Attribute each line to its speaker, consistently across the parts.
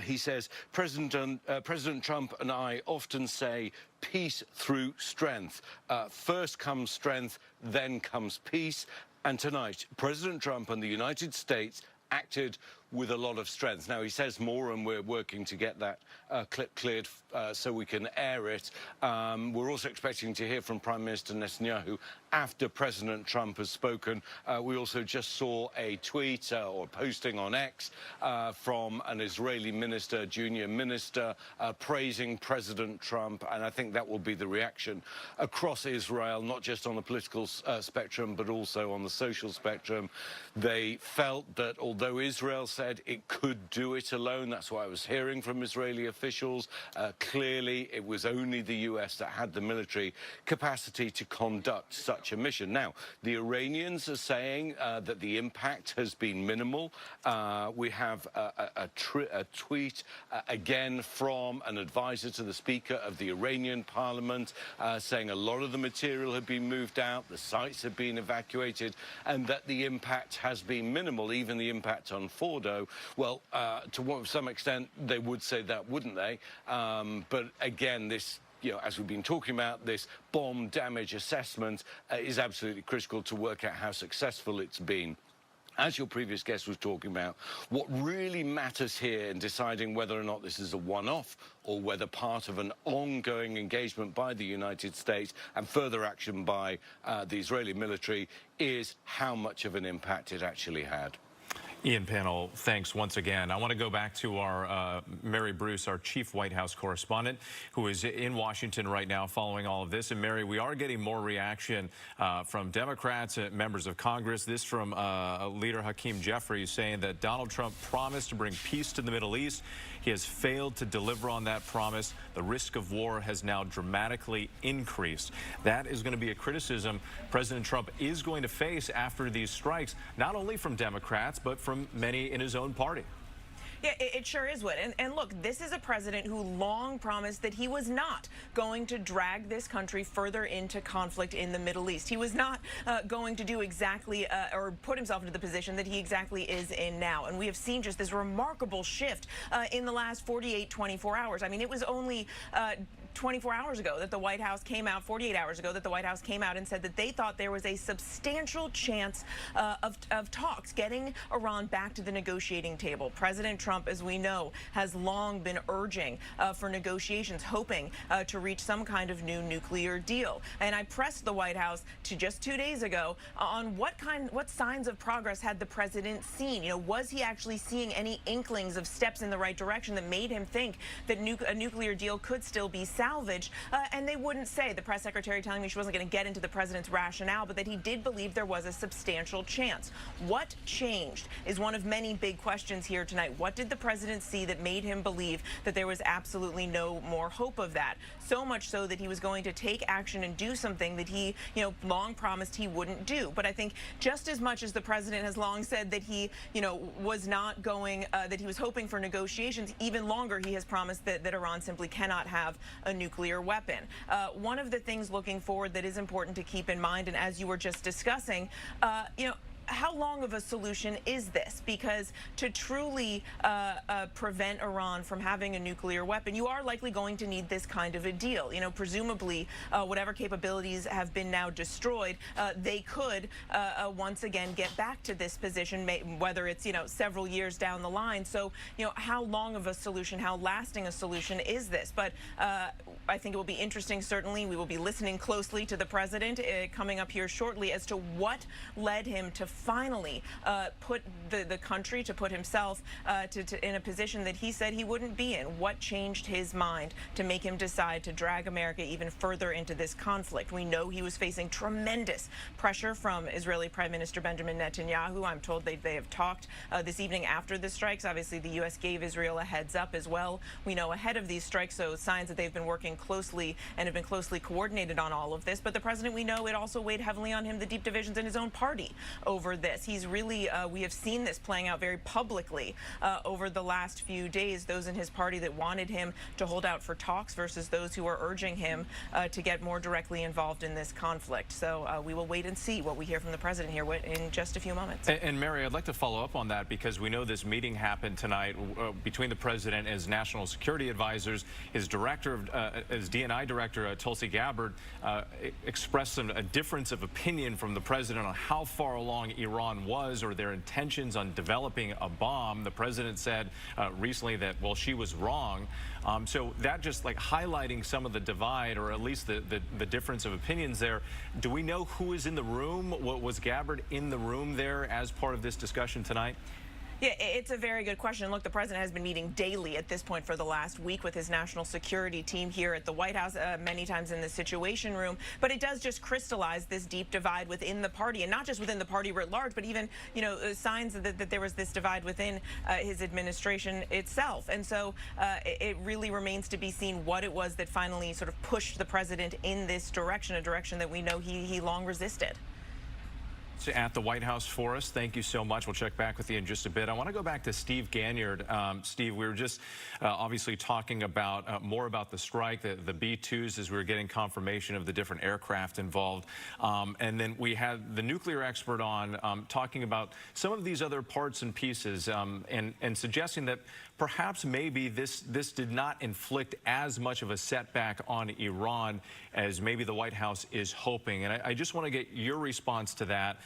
Speaker 1: He says, President Trump and I often say peace through strength. First comes strength, then comes peace. And tonight, President Trump and the United States acted with a lot of strength. Now, he says more, and we're working to get that clip cleared so we can air it. We're also expecting to hear from Prime Minister Netanyahu after President Trump has spoken. We also just saw a tweet or posting on X from an Israeli minister, junior minister, praising President Trump, and I think that will be the reaction across Israel, not just on the political spectrum, but also on the social spectrum. They felt that although Israel said it could do it alone, that's what I was hearing from Israeli officials, clearly it was only the US that had the military capacity to conduct such a mission. Now, the Iranians are saying that the impact has been minimal. We have a tweet again from an advisor to the Speaker of the Iranian Parliament saying a lot of the material had been moved out, the sites had been evacuated, and that the impact has been minimal, even the impact on Fordo. Well, to some extent, they would say that, wouldn't they? But again, this, as we've been talking about, this bomb damage assessment is absolutely critical to work out how successful it's been. As your previous guest was talking about, what really matters here in deciding whether or not this is a one-off or whether part of an ongoing engagement by the United States and further action by the Israeli military is how much of an impact it actually had.
Speaker 2: Ian, panel, thanks once again. I want to go back to our Mary Bruce, our chief White House correspondent, who is in Washington right now following all of this. And Mary, we are getting more reaction from Democrats and members of Congress. This from leader Hakeem Jeffries saying that Donald Trump promised to bring peace to the Middle East. He has failed to deliver on that promise. The risk of war has now dramatically increased. That is going to be a criticism President Trump is going to face after these strikes, not only from Democrats, but from many in his own party.
Speaker 3: Yeah, it sure is, Wood. And look, this is a president who long promised that he was not going to drag this country further into conflict in the Middle East. He was not going to do exactly or put himself into the position that he exactly is in now. And we have seen just this remarkable shift in the last 24 hours. I mean, it was only 24 hours ago that the White House came out, 48 hours ago that the White House came out and said that they thought there was a substantial chance of talks getting Iran back to the negotiating table. President Trump, as we know, has long been urging for negotiations, hoping to reach some kind of new nuclear deal. And I pressed the White House to just 2 days ago on what signs of progress had the president seen? Was he actually seeing any inklings of steps in the right direction that made him think that a nuclear deal could still be salvaged? And they wouldn't say. The press secretary telling me she wasn't going to get into the president's rationale, but that he did believe there was a substantial chance. What changed is one of many big questions here tonight. What did the president see that made him believe that there was absolutely no more hope of that? So much so that he was going to take action and do something that he, long promised he wouldn't do. But I think just as much as the president has long said that he, was not going, that he was hoping for negotiations, even longer he has promised that Iran simply cannot have a nuclear weapon. One of the things looking forward that is important to keep in mind, and as you were just discussing, how long of a solution is this? Because to truly prevent Iran from having a nuclear weapon, you are likely going to need this kind of a deal. Presumably, whatever capabilities have been now destroyed, they could once again get back to this position, whether it's, several years down the line. So, how long of a solution, how lasting a solution is this? But I think it will be interesting, certainly. We will be listening closely to the president coming up here shortly as to what led him to finally put the country, to put himself in a position that he said he wouldn't be in. What changed his mind to make him decide to drag America even further into this conflict? We know he was facing tremendous pressure from Israeli Prime Minister Benjamin Netanyahu. I'm told they have talked this evening after the strikes. Obviously, the U.S. gave Israel a heads up as well. We know ahead of these strikes, so signs that they've been working closely and have been closely coordinated on all of this. But the president, we know it also weighed heavily on him, the deep divisions in his own party over over this. He's really, we have seen this playing out very publicly over the last few days, those in his party that wanted him to hold out for talks versus those who are urging him to get more directly involved in this conflict. So we will wait and see what we hear from the president here in just a few moments.
Speaker 2: And Mary, I'd like to follow up on that because we know this meeting happened tonight between the president and his national security advisors. His director, his DNI director, Tulsi Gabbard, expressed a difference of opinion from the president on how far along Iran was or their intentions on developing a bomb. The president said recently that, well, she was wrong. So that just like highlighting some of the divide, or at least the difference of opinions there. Do we know who is in the room? Was Gabbard in the room there as part of this discussion tonight?
Speaker 3: Yeah, it's a very good question. Look, the president has been meeting daily at this point for the last week with his national security team here at the White House, many times in the Situation Room. But it does just crystallize this deep divide within the party, and not just within the party writ large, but even, you know, signs that there was this divide within his administration itself. And so it really remains to be seen what it was that finally sort of pushed the president in this direction, a direction that we know he long resisted.
Speaker 2: At the White House for us. Thank you so much. We'll check back with you in just a bit. I want to go back to Steve Ganyard. Steve, we were just obviously talking about more about the strike, the B-2s, as we were getting confirmation of the different aircraft involved. And then we had the nuclear expert on talking about some of these other parts and pieces and suggesting that perhaps maybe this did not inflict as much of a setback on Iran as maybe the White House is hoping. And I just want to get your response to that,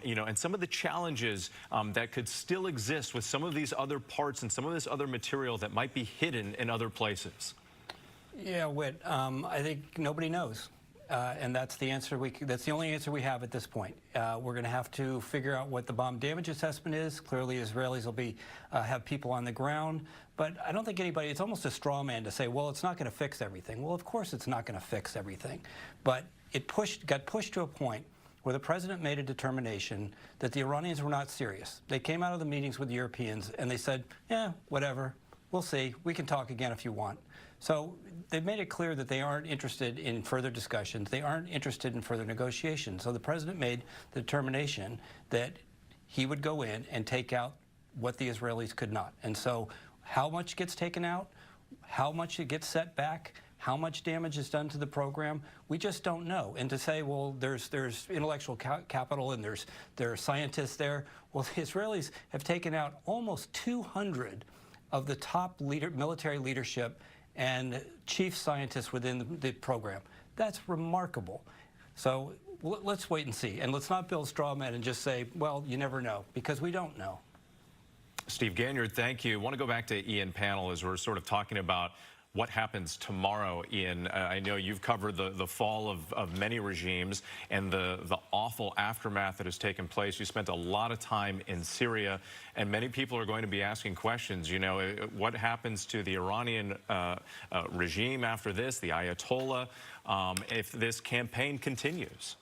Speaker 2: you know, and some of the challenges that could still exist with some of these other parts and some of this other material that might be hidden in other places.
Speaker 4: Yeah, Whit, I think nobody knows. And that's the answer that's the only answer we have at this point. We're going to have to figure out what the bomb damage assessment is. Clearly, Israelis will have people on the ground. But I don't think anybody, it's almost a straw man to say, well, it's not going to fix everything. Well, of course it's not going to fix everything. But it got pushed to a point where the president made a determination that the Iranians were not serious. They came out of the meetings with the Europeans and they said, yeah, whatever, we'll see. We can talk again if you want. So they've made it clear that they aren't interested in further discussions. They aren't interested in further negotiations. So the president made the determination that he would go in and take out what the Israelis could not. And so how much gets taken out, how much it gets set back, how much damage is done to the program, we just don't know. And to say, well, there's intellectual capital and there are scientists there. Well, the Israelis have taken out almost 200 of the top military leadership and chief scientists within the program. That's remarkable. So let's wait and see. And let's not build straw men and just say, well, you never know, because we don't know.
Speaker 2: Steve Ganyard, thank you. I want to go back to Ian Panel as we're sort of talking about what happens tomorrow. Ian, I know you've covered the fall of many regimes and the awful aftermath that has taken place. You spent a lot of time in Syria, and many people are going to be asking questions. You know, what happens to the Iranian regime after this, the Ayatollah, if this campaign continues?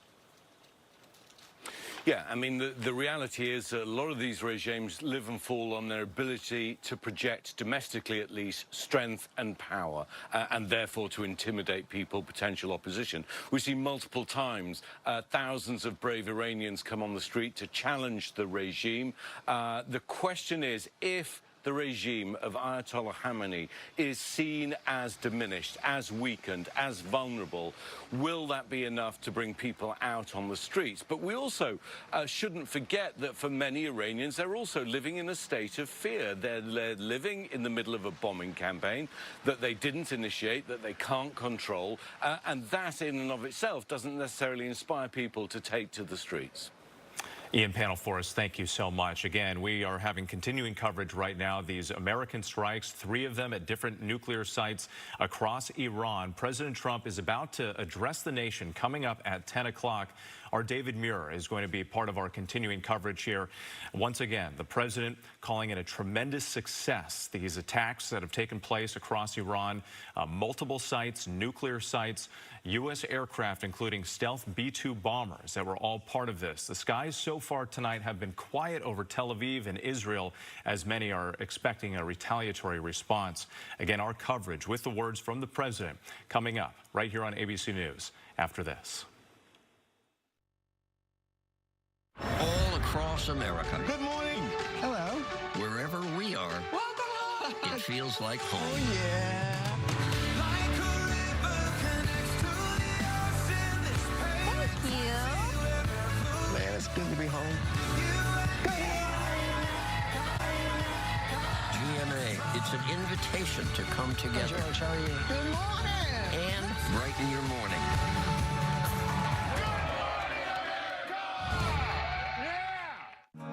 Speaker 1: Yeah, I mean, the reality is a lot of these regimes live and fall on their ability to project, domestically at least, strength and power, and therefore to intimidate people, potential opposition. We see multiple times thousands of brave Iranians come on the street to challenge the regime. The question is, if the regime of Ayatollah Khamenei is seen as diminished, as weakened, as vulnerable, will that be enough to bring people out on the streets? But we also shouldn't forget that for many Iranians, they're also living in a state of fear. They're living in the middle of a bombing campaign that they didn't initiate, that they can't control, and that in and of itself doesn't necessarily inspire people to take to the streets.
Speaker 2: Ian Panel for us, thank you so much. Again, we are having continuing coverage right now. These American strikes, 3 of them at different nuclear sites across Iran. President Trump is about to address the nation coming up at 10 o'clock. Our David Muir is going to be part of our continuing coverage here. Once again, the president calling it a tremendous success, these attacks that have taken place across Iran, multiple sites, nuclear sites, U.S. aircraft, including stealth B-2 bombers that were all part of this. The skies so far tonight have been quiet over Tel Aviv and Israel, as many are expecting a retaliatory response. Again, our coverage with the words from the president coming up right here on ABC News after this.
Speaker 5: All across across America.
Speaker 6: Good morning. Hello.
Speaker 5: Wherever we are, it feels like home.
Speaker 6: Oh, yeah.
Speaker 7: Thank you.
Speaker 6: Man, it's good to be home.
Speaker 5: GMA, it's an invitation to come together.
Speaker 6: George, how are you? Good morning.
Speaker 5: And brighten your morning.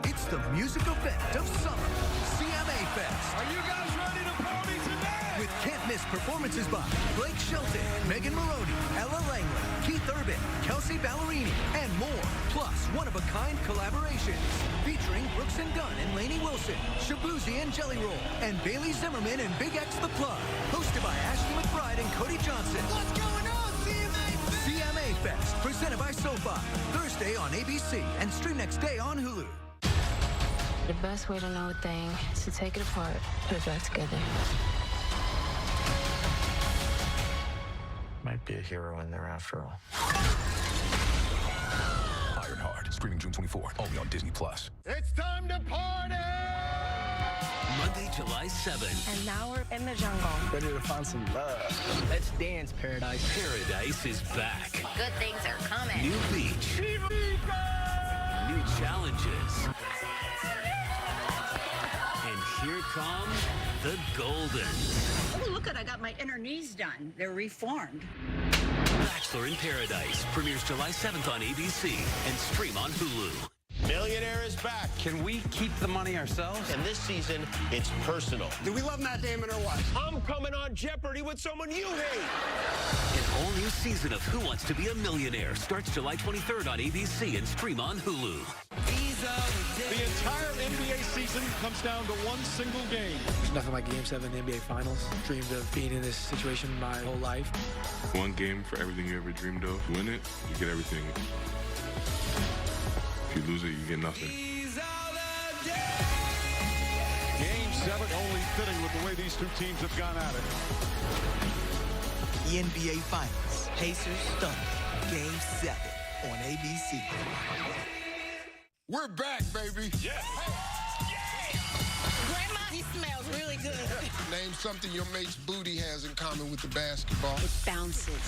Speaker 8: It's the music event of summer, CMA Fest.
Speaker 9: Are you guys ready to party tonight?
Speaker 8: With can't-miss performances by Blake Shelton, Megan Maroney, Ella Langley, Keith Urban, Kelsey Ballerini, and more. Plus, one-of-a-kind collaborations featuring Brooks and Dunn and Lainey Wilson, Shabuzi and Jelly Roll, and Bailey Zimmerman and Big X The Plug. Hosted by Ashley McBride and Cody Johnson.
Speaker 9: What's going on, CMA Fest?
Speaker 8: CMA Fest, presented by SoFi. Thursday on ABC and stream next day on Hulu.
Speaker 10: The best way to know a thing is to take it apart, put it back together.
Speaker 11: Might be a hero in there after all.
Speaker 12: Ironheart, streaming June 24th, only on Disney+.
Speaker 9: It's time to party!
Speaker 13: Monday, July 7th.
Speaker 7: And now we're in the jungle.
Speaker 6: Ready to find some love. Let's dance, Paradise.
Speaker 13: Paradise is back.
Speaker 7: Good things are coming.
Speaker 13: New beach. New challenges. And here come the Goldens.
Speaker 14: Oh, look, I got my inner knees done. They're reformed.
Speaker 13: Bachelor in Paradise premieres July 7th on ABC and stream on Hulu.
Speaker 9: Millionaire is back.
Speaker 11: Can we keep the money ourselves?
Speaker 9: And this season, it's personal.
Speaker 6: Do we love Matt Damon or what?
Speaker 9: I'm coming on Jeopardy with someone you hate.
Speaker 13: An all-new season of Who Wants to Be a Millionaire starts July 23rd on ABC and stream on Hulu.
Speaker 9: The entire NBA season comes down to one single game.
Speaker 15: There's nothing like Game 7 in the NBA Finals. Dreamed of being in this situation my whole life.
Speaker 12: One game for everything you ever dreamed of. Win it, you get everything. If you lose it, you get nothing.
Speaker 9: Game 7 only fitting with the way these two teams have gone at it.
Speaker 8: The NBA Finals, Pacers Thunder, Game 7 on ABC.
Speaker 9: We're back, baby. Yeah.
Speaker 14: Grandma, he smells really good.
Speaker 9: Name something your mate's booty has in common with the basketball.
Speaker 14: It bounces.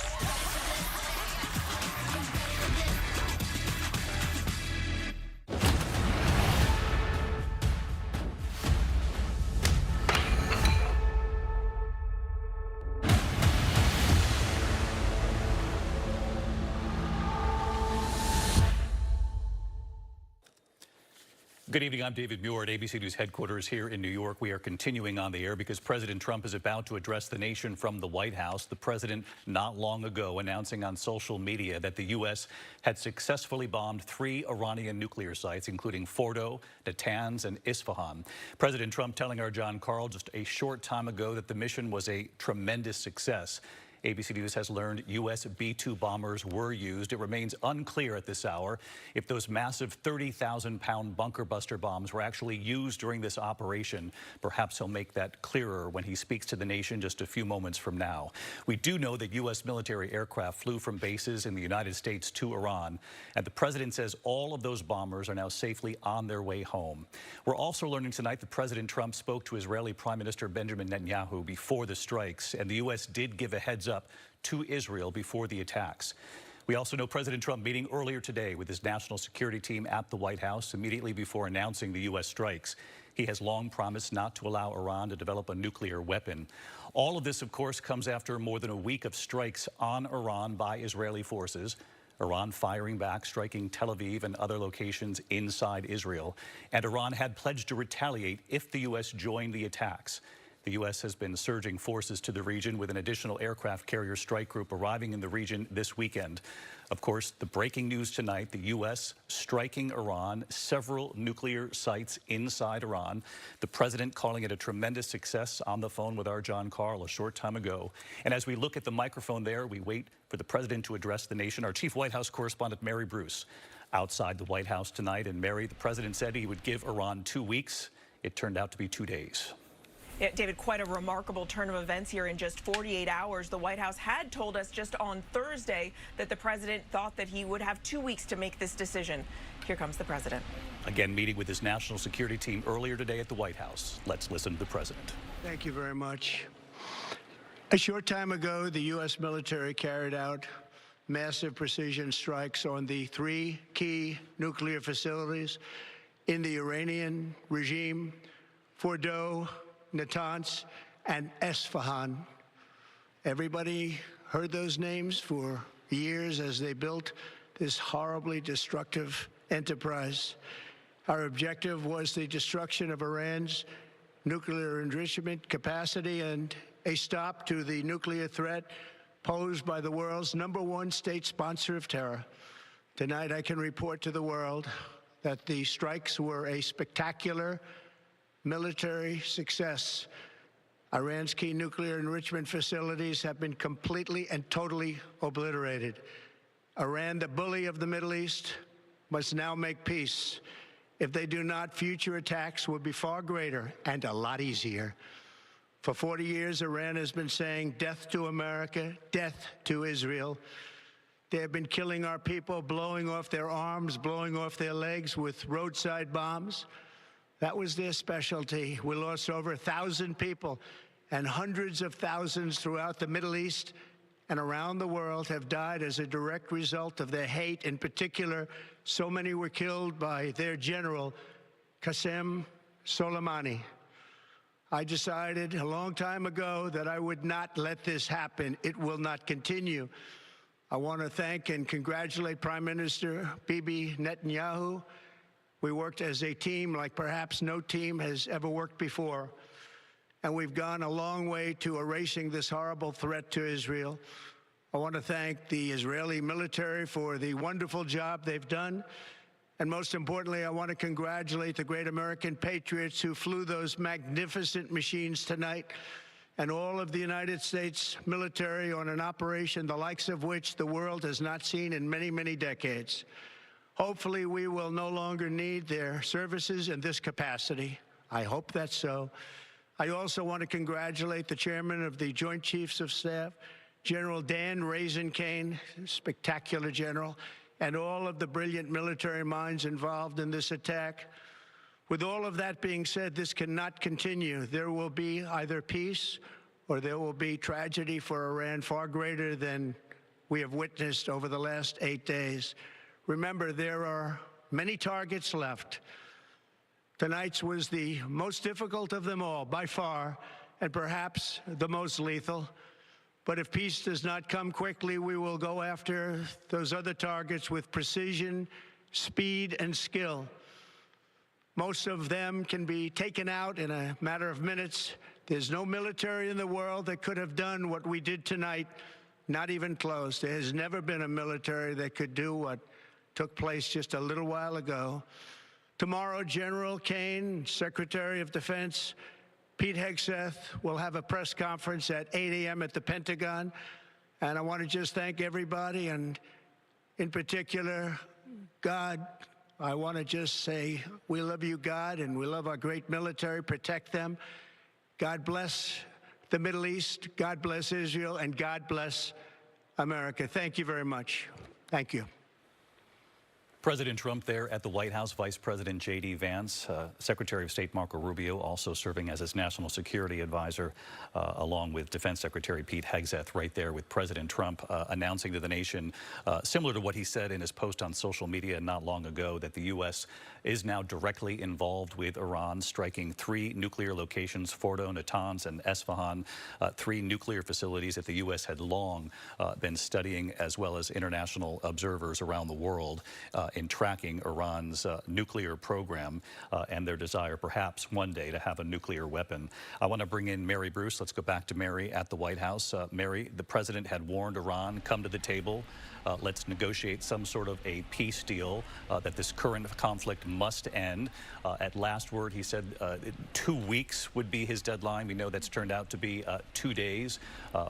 Speaker 16: Good evening. I'm David Muir at ABC News headquarters here in New York. We are continuing on the air because President Trump is about to address the nation from the White House. The president not long ago announcing on social media that the U.S. had successfully bombed 3 Iranian nuclear sites, including Fordo, Natanz, and Isfahan. President Trump telling our John Carl just a short time ago that the mission was a tremendous success. ABC News has learned U.S. B-2 bombers were used. It remains unclear at this hour if those massive 30,000-pound bunker buster bombs were actually used during this operation. Perhaps he'll make that clearer when he speaks to the nation just a few moments from now. We do know that U.S. military aircraft flew from bases in the United States to Iran, and the president says all of those bombers are now safely on their way home. We're also learning tonight that President Trump spoke to Israeli Prime Minister Benjamin Netanyahu before the strikes, and the U.S. did give a heads up to Israel before the attacks. We also know President Trump meeting earlier today with his national security team at the White House immediately before announcing the U.S. strikes. He has long promised not to allow Iran to develop a nuclear weapon. All of this, of course, comes after more than a week of strikes on Iran by Israeli forces. Iran firing back, striking Tel Aviv and other locations inside Israel. And Iran had pledged to retaliate if the U.S. joined the attacks. The U.S. has been surging forces to the region with an additional aircraft carrier strike group arriving in the region this weekend. Of course, the breaking news tonight, the U.S. striking Iran, several nuclear sites inside Iran. The president calling it a tremendous success on the phone with our John Carl a short time ago. And as we look at the microphone there, we wait for the president to address the nation. Our chief White House correspondent, Mary Bruce, outside the White House tonight. And Mary, the president said he would give Iran 2 weeks. It turned out to be 2 days.
Speaker 3: Yeah, David, quite a remarkable turn of events here in just 48 hours. The White House had told us just on Thursday that the president thought that he would have 2 weeks to make this decision. Here comes the president.
Speaker 16: Again, meeting with his national security team earlier today at the White House. Let's listen to the president.
Speaker 17: Thank you very much. A short time ago, the U.S. military carried out massive precision strikes on the 3 key nuclear facilities in the Iranian regime: Fordow, Natanz, and Esfahan. Everybody heard those names for years as they built this horribly destructive enterprise. Our objective was the destruction of Iran's nuclear enrichment capacity and a stop to the nuclear threat posed by the world's #1 state sponsor of terror. Tonight, I can report to the world that the strikes were a spectacular military success. Iran's key nuclear enrichment facilities have been completely and totally obliterated. Iran, the bully of the Middle East, must now make peace. If they do not, future attacks will be far greater and a lot easier. For 40 years, Iran has been saying death to America, death to Israel. They have been killing our people, blowing off their arms, blowing off their legs with roadside bombs. That was their specialty. We lost over 1,000 people, and hundreds of thousands throughout the Middle East and around the world have died as a direct result of their hate. In particular, so many were killed by their general, Qasem Soleimani. I decided a long time ago that I would not let this happen. It will not continue. I want to thank and congratulate Prime Minister Bibi Netanyahu. We worked as a team like perhaps no team has ever worked before. And we've gone a long way to erasing this horrible threat to Israel. I want to thank the Israeli military for the wonderful job they've done. And most importantly, I want to congratulate the great American patriots who flew those magnificent machines tonight, and all of the United States military on an operation the likes of which the world has not seen in many, many decades. Hopefully, we will no longer need their services in this capacity. I hope that's so. I also want to congratulate the chairman of the Joint Chiefs of Staff, General Dan Raisin-Kane, spectacular general, and all of the brilliant military minds involved in this attack. With all of that being said, this cannot continue. There will be either peace or there will be tragedy for Iran far greater than we have witnessed over the last 8 days. Remember, there are many targets left. Tonight's was the most difficult of them all, by far, and perhaps the most lethal. But if peace does not come quickly, we will go after those other targets with precision, speed, and skill. Most of them can be taken out in a matter of minutes. There's no military in the world that could have done what we did tonight, not even close. There has never been a military that could do what took place just a little while ago. Tomorrow, General Kane, Secretary of Defense, Pete Hegseth will have a press conference at 8 a.m. at the Pentagon. And I want to just thank everybody, and in particular, God. I want to just say we love you, God, and we love our great military. Protect them. God bless the Middle East. God bless Israel, and God bless America. Thank you very much. Thank you.
Speaker 16: President Trump there at the White House, Vice President J.D. Vance, Secretary of State Marco Rubio also serving as his national security advisor, along with Defense Secretary Pete Hegseth right there with President Trump announcing to the nation, similar to what he said in his post on social media not long ago, that the U.S. is now directly involved with Iran, striking 3 nuclear locations, Fordow, Natanz, and Esfahan, 3 nuclear facilities that the U.S. had long been studying, as well as international observers around the world in tracking Iran's nuclear program and their desire perhaps one day to have a nuclear weapon. I want to bring in Mary Bruce. Let's go back to Mary at the White House. Mary, the president had warned Iran, come to the table. Let's negotiate some sort of a peace deal, that this current conflict must end. At last word, he said 2 weeks would be his deadline. We know that's turned out to be 2 days.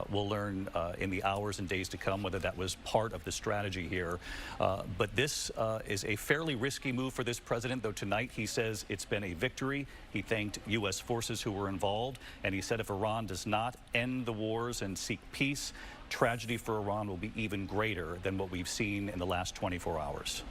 Speaker 16: We'll learn in the hours and days to come whether that was part of the strategy here. But this is a fairly risky move for this president, though tonight he says it's been a victory. He thanked U.S. forces who were involved, and he said if Iran does not end the wars and seek peace, tragedy for Iran will be even greater than what we've seen in the last 24 hours.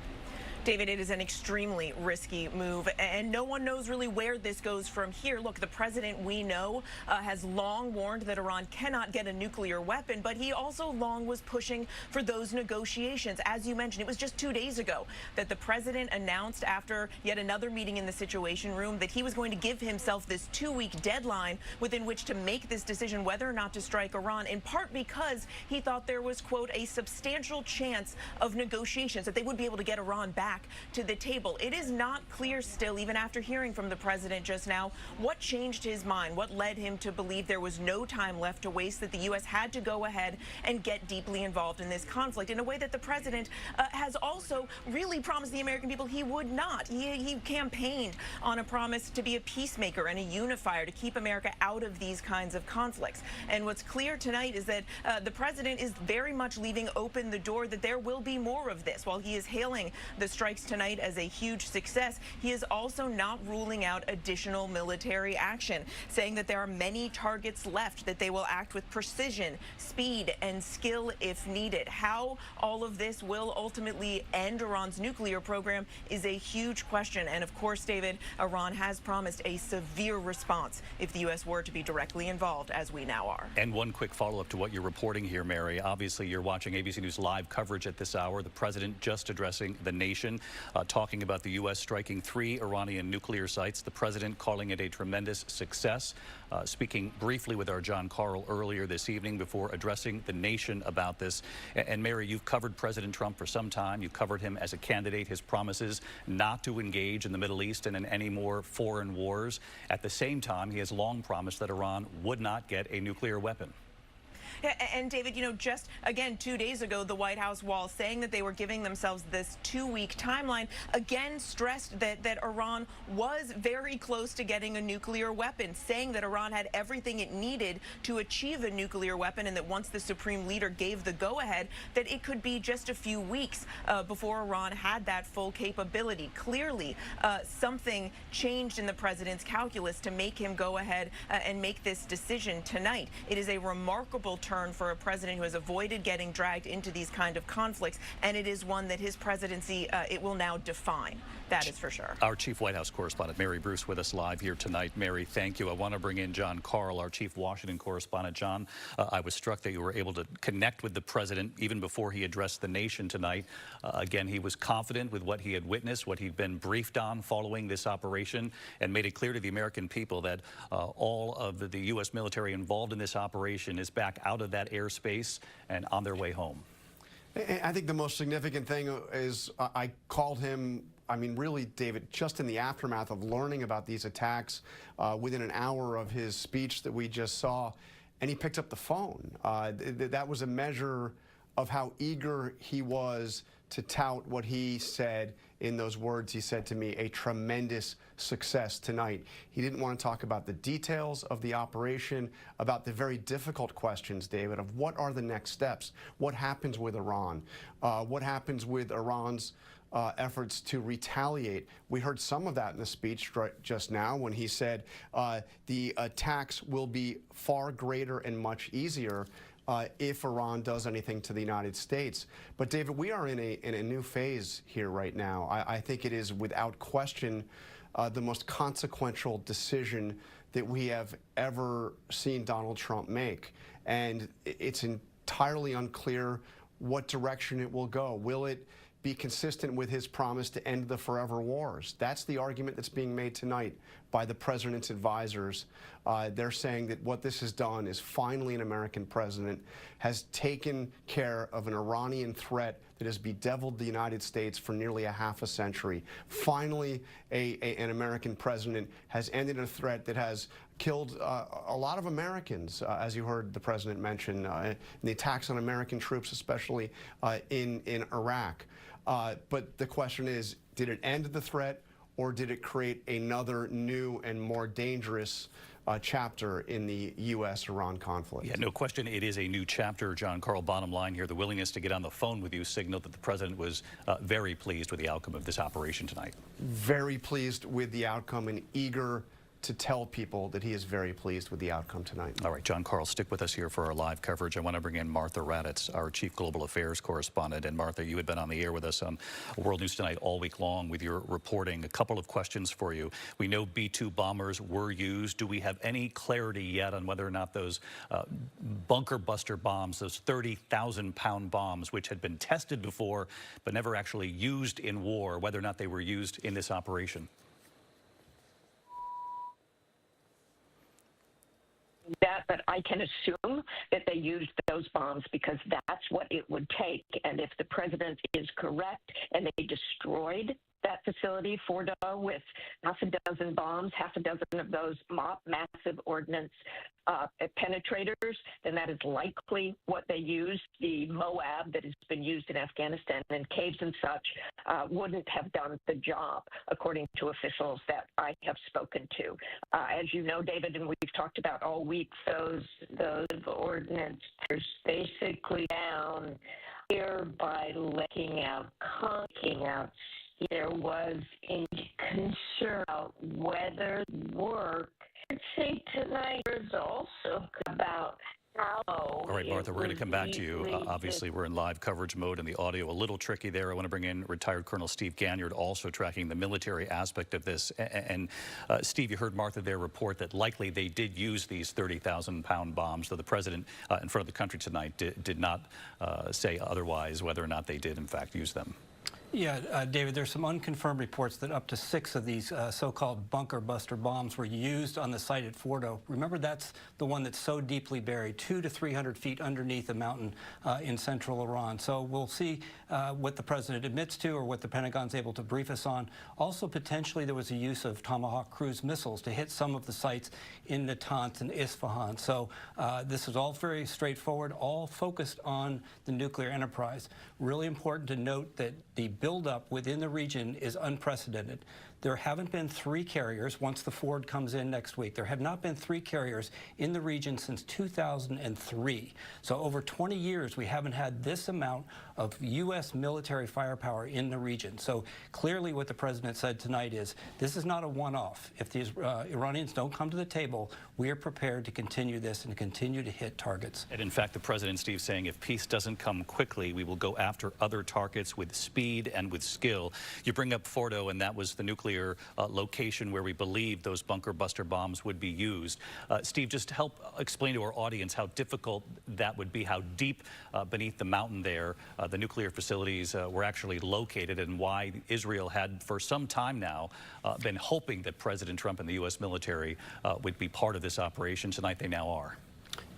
Speaker 3: David, it is an extremely risky move, and no one knows really where this goes from here. Look, the president, we know, has long warned that Iran cannot get a nuclear weapon, but he also long was pushing for those negotiations. As you mentioned, it was just 2 days ago that the president announced after yet another meeting in the Situation Room that he was going to give himself this 2-week deadline within which to make this decision whether or not to strike Iran, in part because he thought there was, quote, a substantial chance of negotiations, that they would be able to get Iran back to the table. It is not clear still, even after hearing from the president just now, what changed his mind, what led him to believe there was no time left to waste, that the U.S. had to go ahead and get deeply involved in this conflict in a way that the president has also really promised the American people he would not. He campaigned on a promise to be a peacemaker and a unifier, to keep America out of these kinds of conflicts. And what's clear tonight is that the president is very much leaving open the door that there will be more of this. While he is hailing the strikes tonight as a huge success, he is also not ruling out additional military action, saying that there are many targets left, that they will act with precision, speed, and skill if needed. How all of this will ultimately end Iran's nuclear program is a huge question. And of course, David, Iran has promised a severe response if the U.S. were to be directly involved, as we now are.
Speaker 16: And one quick follow-up to what you're reporting here, Mary. Obviously, you're watching ABC News live coverage at this hour. The president just addressing the nation, talking about the U.S. striking 3 Iranian nuclear sites. The president calling it a tremendous success. Speaking briefly with our John Carl earlier this evening before addressing the nation about this. And Mary, you've covered President Trump for some time. You've covered him as a candidate, his promises not to engage in the Middle East and in any more foreign wars. At the same time, he has long promised that Iran would not get a nuclear weapon.
Speaker 3: And David, you know, just again 2 days ago, the White House, while saying that they were giving themselves this 2-week timeline, again stressed that Iran was very close to getting a nuclear weapon, saying that Iran had everything it needed to achieve a nuclear weapon, and that once the supreme leader gave the go-ahead, that it could be just a few weeks before Iran had that full capability. Clearly, something changed in the president's calculus to make him go ahead and make this decision tonight. It is a remarkable turn for a president who has avoided getting dragged into these kind of conflicts, and it is one that his presidency, it will now define. That is for sure.
Speaker 16: Our chief White House correspondent, Mary Bruce, with us live here tonight. Mary, thank you. I want to bring in John Carl, our chief Washington correspondent. John, I was struck that you were able to connect with the president even before he addressed the nation tonight. Again, he was confident with what he had witnessed, what he'd been briefed on following this operation, and made it clear to the American people that all of the U.S. military involved in this operation is back out of that airspace and on their way home.
Speaker 18: I think the most significant thing is I called him, I mean, really, David, just in the aftermath of learning about these attacks, within an hour of his speech that we just saw, and he picked up the phone. That was a measure of how eager he was to tout what he said in those words. He said to me, a tremendous success tonight. He didn't want to talk about the details of the operation, about the very difficult questions, David, of what are the next steps? What happens with Iran? What happens with Iran's efforts to retaliate? We heard some of that in the speech just now when he said the attacks will be far greater and much easier if Iran does anything to the United States. But David, we are in a new phase here right now. I think it is without question the most consequential decision that we have ever seen Donald Trump make. And it's entirely unclear what direction it will go. Will it be consistent with his promise to end the forever wars? That's the argument that's being made tonight by the president's advisors. They're saying that what this has done is finally an American president has taken care of an Iranian threat that has bedeviled the United States for nearly a half a century. Finally, an American president has ended a threat that has killed a lot of Americans, as you heard the president mention, the attacks on American troops, especially in Iraq. But the question is, did it end the threat, or did it create another new and more dangerous chapter in the U.S.-Iran conflict.
Speaker 16: Yeah, no question, it is a new chapter, John Carl. Bottom line here, the willingness to get on the phone with you signaled that the president was very pleased with the outcome of this operation tonight.
Speaker 18: Very pleased with the outcome and eager to tell people that he is very pleased with the outcome tonight.
Speaker 16: All right, John Carl, stick with us here for our live coverage. I want to bring in Martha Raddatz, our Chief Global Affairs Correspondent. And Martha, you had been on the air with us on World News Tonight all week long with your reporting. A couple of questions for you. We know B-2 bombers were used. Do we have any clarity yet on whether or not those bunker buster bombs, those 30,000-pound bombs, which had been tested before but never actually used in war, whether or not they were used in this operation?
Speaker 19: But I can assume that they used those bombs because that's what it would take. And if the president is correct and they destroyed that facility, Fordo, with half a dozen bombs, half a dozen of those massive ordnance penetrators, then that is likely what they used. The Moab that has been used in Afghanistan and caves and such wouldn't have done the job, according to officials that I have spoken to. As you know, David, and we've talked about all week, those ordnance are basically down here by lecking out, conking out. There was a concern about whether work. I'd say tonight there's also about how.
Speaker 16: All right, Martha, we're going to come back to you. Obviously, we're in live coverage mode and the audio a little tricky there. I want to bring in retired Colonel Steve Ganyard, also tracking the military aspect of this. And Steve, you heard Martha there report that likely they did use these 30,000-pound bombs, though the president in front of the country tonight did not say otherwise whether or not they did, in fact, use them.
Speaker 4: Yeah, David, there's some unconfirmed reports that up to 6 of these so-called bunker buster bombs were used on the site at Fordo. Remember, that's the one that's so deeply buried, 200 to 300 feet underneath a mountain in central Iran. So we'll see what the president admits to or what the Pentagon's able to brief us on. Also, potentially, there was a use of Tomahawk cruise missiles to hit some of the sites in Natanz and Isfahan. So this is all very straightforward, all focused on the nuclear enterprise. Really important to note that the buildup within the region is unprecedented. There haven't been 3 carriers once the Ford comes in next week. There have not been 3 carriers in the region since 2003. So over 20 years, we haven't had this amount of U.S. military firepower in the region. So clearly what the president said tonight is this is not a one-off. If the Iranians don't come to the table, we are prepared to continue this and continue to hit targets.
Speaker 16: And in fact, the president, Steve, saying if peace doesn't come quickly, we will go after other targets with speed and with skill. You bring up Fordo, and that was the nuclear location where we believe those bunker buster bombs would be used. Steve, just help explain to our audience how difficult that would be, how deep beneath the mountain there the nuclear facilities were actually located, and why Israel had for some time now been hoping that President Trump and the U.S. military would be part of this operation. Tonight they now are.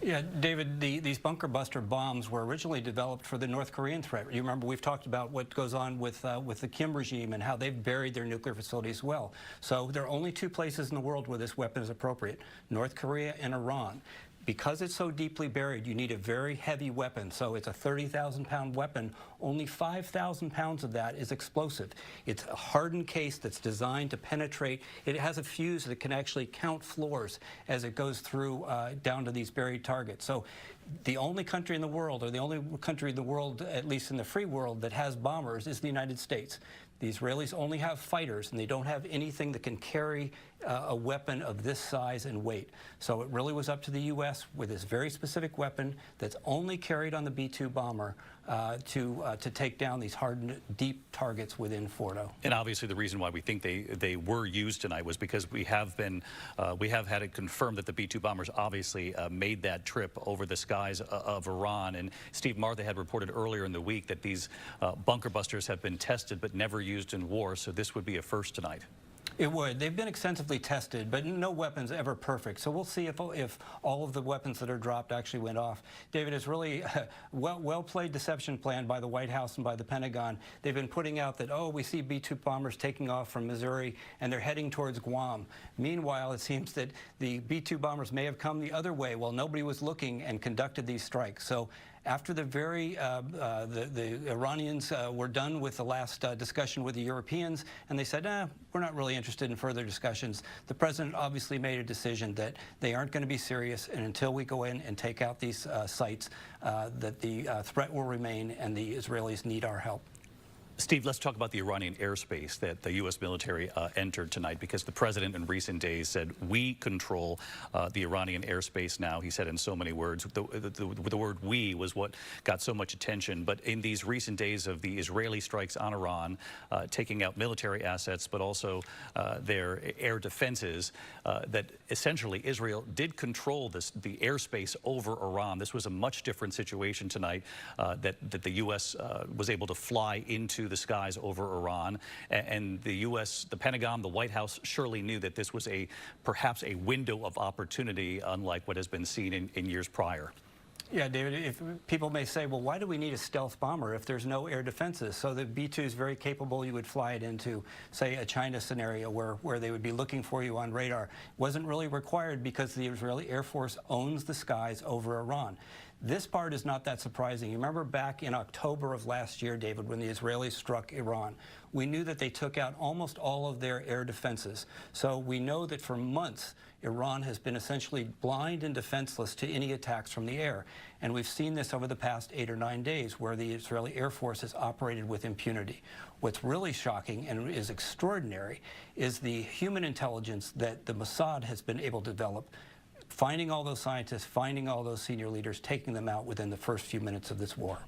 Speaker 4: Yeah, David, these bunker buster bombs were originally developed for the North Korean threat. You remember we've talked about what goes on with the Kim regime and how they've buried their nuclear facilities well. So there are only 2 places in the world where this weapon is appropriate, North Korea and Iran. Because it's so deeply buried, you need a very heavy weapon. So it's a 30,000-pound weapon. Only 5,000 pounds of that is explosive. It's a hardened case that's designed to penetrate. It has a fuse that can actually count floors as it goes through down to these buried targets. So the only country in the world, or the only country in the world, at least in the free world, that has bombers is the United States. The Israelis only have fighters, and they don't have anything that can carry a weapon of this size and weight. So it really was up to the U.S. with this very specific weapon that's only carried on the B-2 bomber to take down these hardened, deep targets within Fordo.
Speaker 16: And obviously, the reason why we think they were used tonight was because we have had it confirmed that the B-2 bombers obviously made that trip over the skies of Iran. And Steve, Martha had reported earlier in the week that these bunker busters have been tested but never used in war. So this would be a first tonight.
Speaker 4: It would. They've been extensively tested, but no weapon's ever perfect. So we'll see if all of the weapons that are dropped actually went off. David, it's really a well-played deception plan by the White House and by the Pentagon. They've been putting out that, oh, we see B-2 bombers taking off from Missouri, and they're heading towards Guam. Meanwhile, it seems that the B-2 bombers may have come the other way while nobody was looking and conducted these strikes. So after the Iranians were done with the last discussion with the Europeans, and they said, we're not really interested in further discussions, the president obviously made a decision that they aren't going to be serious, and until we go in and take out these sites, that the threat will remain, and the Israelis need our help.
Speaker 16: Steve, let's talk about the Iranian airspace that the U.S. military entered tonight, because the president in recent days said, we control the Iranian airspace now. He said in so many words. The word we was what got so much attention. But in these recent days of the Israeli strikes on Iran, taking out military assets, but also their air defenses, that essentially Israel did control the airspace over Iran. This was a much different situation tonight, that the U.S. was able to fly into the skies over Iran, and the U.S., the Pentagon, the White House surely knew that this was perhaps a window of opportunity, unlike what has been seen in years prior.
Speaker 4: Yeah, David, if people may say, well, why do we need a stealth bomber if there's no air defenses? So the B-2 is very capable. You would fly it into, say, a China scenario where they would be looking for you on radar. It wasn't really required because the Israeli Air Force owns the skies over Iran. This part is not that surprising. You remember back in October of last year, David, when the Israelis struck Iran, we knew that they took out almost all of their air defenses. So we know that for months, Iran has been essentially blind and defenseless to any attacks from the air. And we've seen this over the past 8 or 9 days, where the Israeli Air Force has operated with impunity. What's really shocking and is extraordinary is the human intelligence that the Mossad has been able to develop, finding all those scientists, finding all those senior leaders, taking them out within the first few minutes of this war.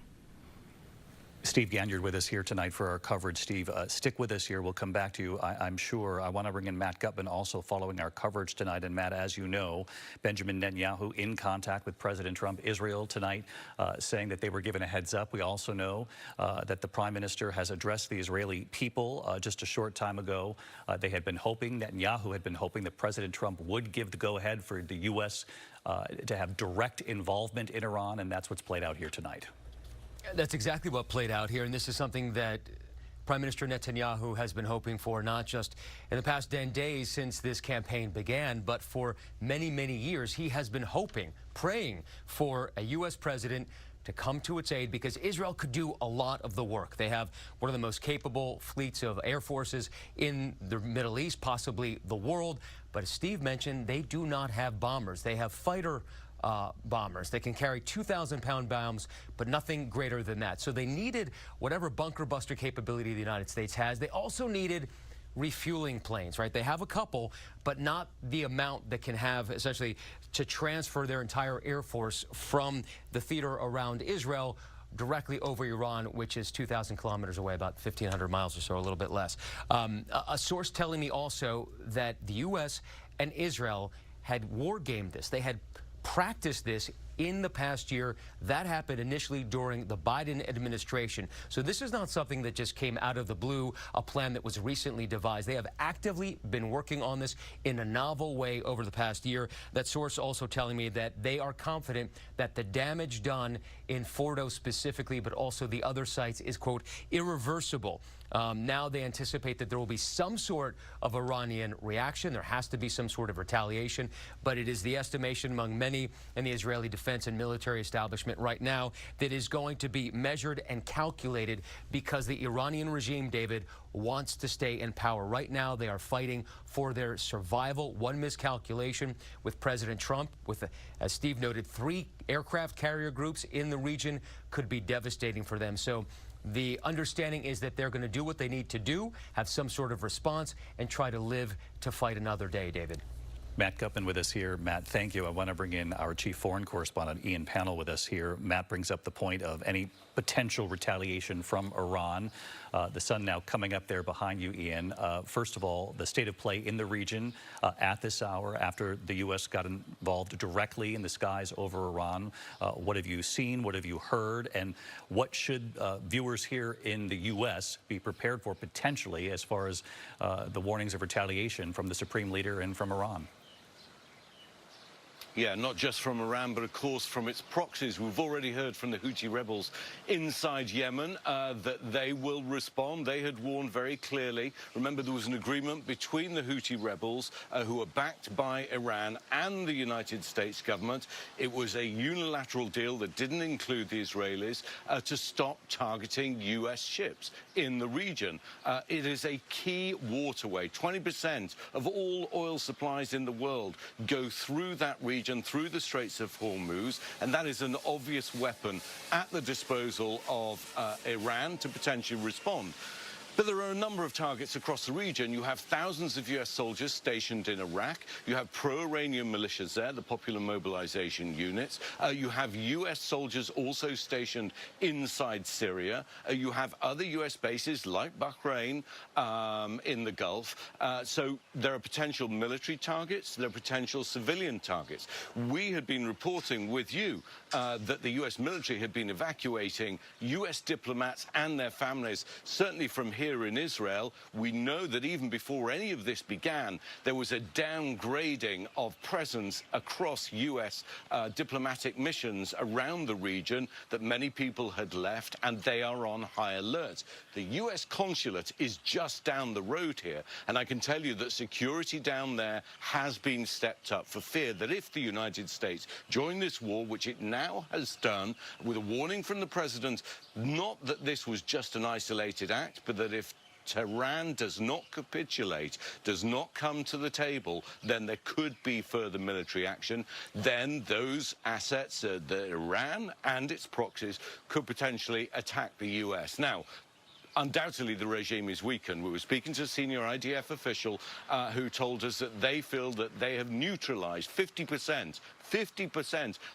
Speaker 16: Steve Ganyard with us here tonight for our coverage. Steve, stick with us here. We'll come back to you, I'm sure. I want to bring in Matt Gutman also following our coverage tonight. And Matt, as you know, Benjamin Netanyahu in contact with President Trump, Israel tonight, saying that they were given a heads up. We also know that the Prime Minister has addressed the Israeli people just a short time ago. They had been hoping, Netanyahu had been hoping that President Trump would give the go-ahead for the U.S. To have direct involvement in Iran, and that's what's played out here tonight.
Speaker 20: That's exactly what played out here, and this is something that Prime Minister Netanyahu has been hoping for, not just in the past 10 days since this campaign began, but for many, many years. He has been hoping, praying for a U.S. president to come to its aid, because Israel could do a lot of the work. They have one of the most capable fleets of air forces in the Middle East, possibly the world. But as Steve mentioned, they do not have bombers. They have fighter bombers. They can carry 2,000-pound bombs, but nothing greater than that. So they needed whatever bunker buster capability the United States has. They also needed refueling planes, right? They have a couple, but not the amount that can have essentially to transfer their entire air force from the theater around Israel directly over Iran, which is 2,000 kilometers away, about 1,500 miles or so, a little bit less. A source telling me also that the U.S. and Israel had war gamed this. They had practiced this in the past year. That happened initially during the Biden administration. So this is not something that just came out of the blue, a plan that was recently devised. They have actively been working on this in a novel way over the past year. That source also telling me that they are confident that the damage done in Fordo specifically, but also the other sites, is, quote, irreversible. Now they anticipate that there will be some sort of Iranian reaction. There has to be some sort of retaliation, but it is the estimation among many in the Israeli defense and military establishment right now that is going to be measured and calculated, because the Iranian regime, David, wants to stay in power. Right now, they are fighting for their survival. One miscalculation with President Trump, with, as Steve noted, 3 aircraft carrier groups in the region, could be devastating for them. So the understanding is that they're going to do what they need to do, have some sort of response, and try to live to fight another day, David.
Speaker 16: Matt Gutman with us here. Matt, thank you. I want to bring in our chief foreign correspondent, Ian Pannell, with us here. Matt brings up the point of any potential retaliation from Iran. The sun now coming up there behind you, Ian. First of all, the state of play in the region at this hour after the U.S. got involved directly in the skies over Iran. What have you seen? What have you heard? And what should viewers here in the U.S. be prepared for potentially as far as the warnings of retaliation from the supreme leader and from Iran?
Speaker 1: Yeah, not just from Iran, but of course from its proxies. We've already heard from the Houthi rebels inside Yemen that they will respond. They had warned very clearly. Remember, there was an agreement between the Houthi rebels, who are backed by Iran, and the United States government. It was a unilateral deal that didn't include the Israelis to stop targeting U.S. ships in the region. It is a key waterway. 20% of all oil supplies in the world go through that region, through the Straits of Hormuz, and that is an obvious weapon at the disposal of Iran to potentially respond. But there are a number of targets across the region. You have thousands of U.S. soldiers stationed in Iraq. You have pro-Iranian militias there, the Popular Mobilization Units. You have U.S. soldiers also stationed inside Syria. You have other U.S. bases like Bahrain in the Gulf. So there are potential military targets. There are potential civilian targets. We had been reporting with you that the U.S. military had been evacuating U.S. diplomats and their families, certainly from here in Israel. We know that even before any of this began, there was a downgrading of presence across U.S. Diplomatic missions around the region, that many people had left, and they are on high alert. The U.S. consulate is just down the road here, and I can tell you that security down there has been stepped up for fear that if the United States joined this war, which it now has done, with a warning from the president, not that this was just an isolated act, but that if Tehran does not capitulate, does not come to the table, then there could be further military action. Then those assets, the Iran and its proxies, could potentially attack the U.S. Now, undoubtedly, the regime is weakened. We were speaking to a senior IDF official who told us that they feel that they have neutralized 50%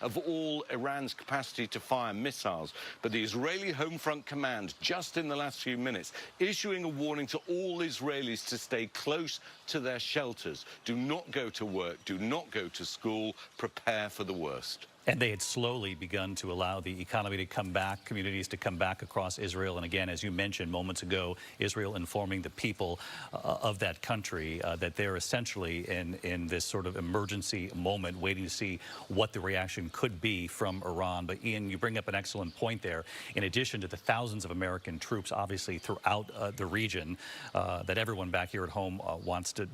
Speaker 1: of all Iran's capacity to fire missiles. But the Israeli Home Front Command, just in the last few minutes, issuing a warning to all Israelis to stay close to their shelters. Do not go to work. Do not go to school. Prepare for the worst.
Speaker 16: And they had slowly begun to allow the economy to come back, communities to come back across Israel. And again, as you mentioned moments ago, Israel informing the people of that country that they're essentially in this sort of emergency moment, waiting to see what the reaction could be from Iran. But Ian, you bring up an excellent point there. In addition to the thousands of American troops, obviously, throughout the region, that everyone back here at home wants to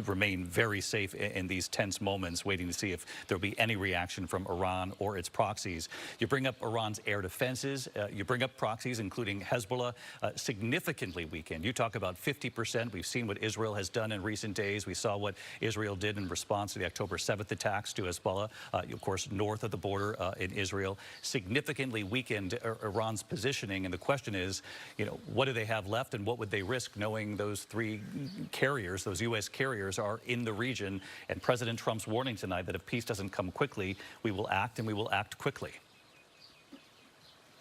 Speaker 16: remain very safe in these tense moments, waiting to see if there'll be any reaction from Iran or its proxies. You bring up Iran's air defenses. You bring up proxies, including Hezbollah, significantly weakened. You talk about 50%. We've seen what Israel has done in recent days. We saw what Israel did in response to the October 7th attacks to Hezbollah, of course, north of the border in Israel. Significantly weakened Iran's positioning. And the question is, you know, what do they have left, and what would they risk knowing those three carriers, those U.S. carriers, are in the region? And President Trump's warning tonight that if peace doesn't come quickly, we will act, and we will act quickly.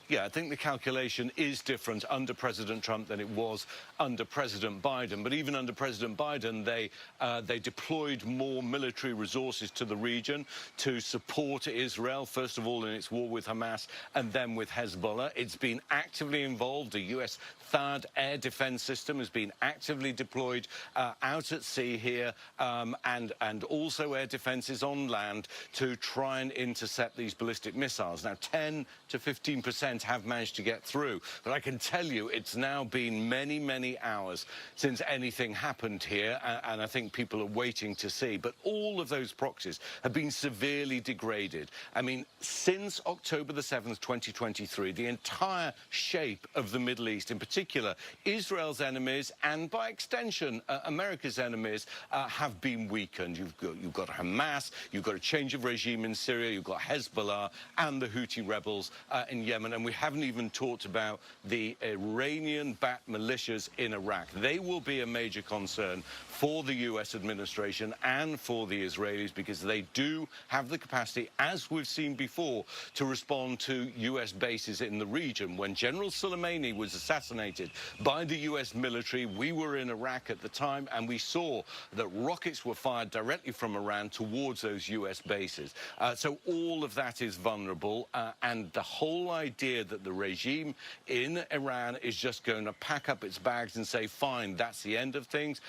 Speaker 1: Yeah, I think the calculation is different under President Trump than it was under President Biden. But even under President Biden, they deployed more military resources to the region to support Israel, first of all in its war with Hamas and then with Hezbollah. It's been actively involved. The U.S. THAAD air defense system has been actively deployed out at sea here, and also air defenses on land to try and intercept these ballistic missiles. Now, 10 to 15% have managed to get through. But I can tell you it's now been many, many hours since anything happened here, and I think people are waiting to see. But all of those proxies have been severely degraded. I mean, since October the 7th, 2023, the entire shape of the Middle East, in particular Israel's enemies, and by extension America's enemies, have been weakened. You've got Hamas, you've got a change of regime in Syria, you've got Hezbollah and the Houthi rebels in Yemen, and we haven't even talked about the Iranian-backed militias in Iraq. They will be a major concern for the U.S. administration and for the Israelis, because they do have the capacity, as we've seen before, to respond to U.S. bases in the region. When General Soleimani was assassinated by the U.S. military, we were in Iraq at the time, and we saw that rockets were fired directly from Iran towards those U.S. bases. So all of that is vulnerable, and the whole idea clear that the regime in Iran is just going to pack up its bags and say, fine, that's the end of things,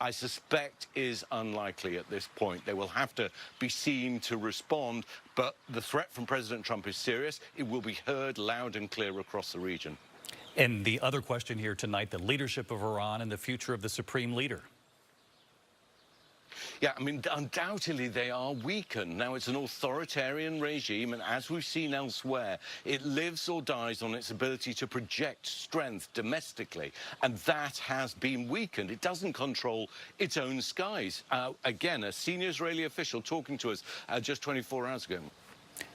Speaker 1: I suspect is unlikely at this point. They will have to be seen to respond, but the threat from President Trump is serious. It will be heard loud and clear across the region.
Speaker 16: And the other question here tonight, the leadership of Iran and the future of the supreme leader.
Speaker 1: Yeah, I mean, undoubtedly they are weakened. Now, it's an authoritarian regime, and as we've seen elsewhere, it lives or dies on its ability to project strength domestically, and that has been weakened. It doesn't control its own skies. Again, a senior Israeli official talking to us just 24 hours ago.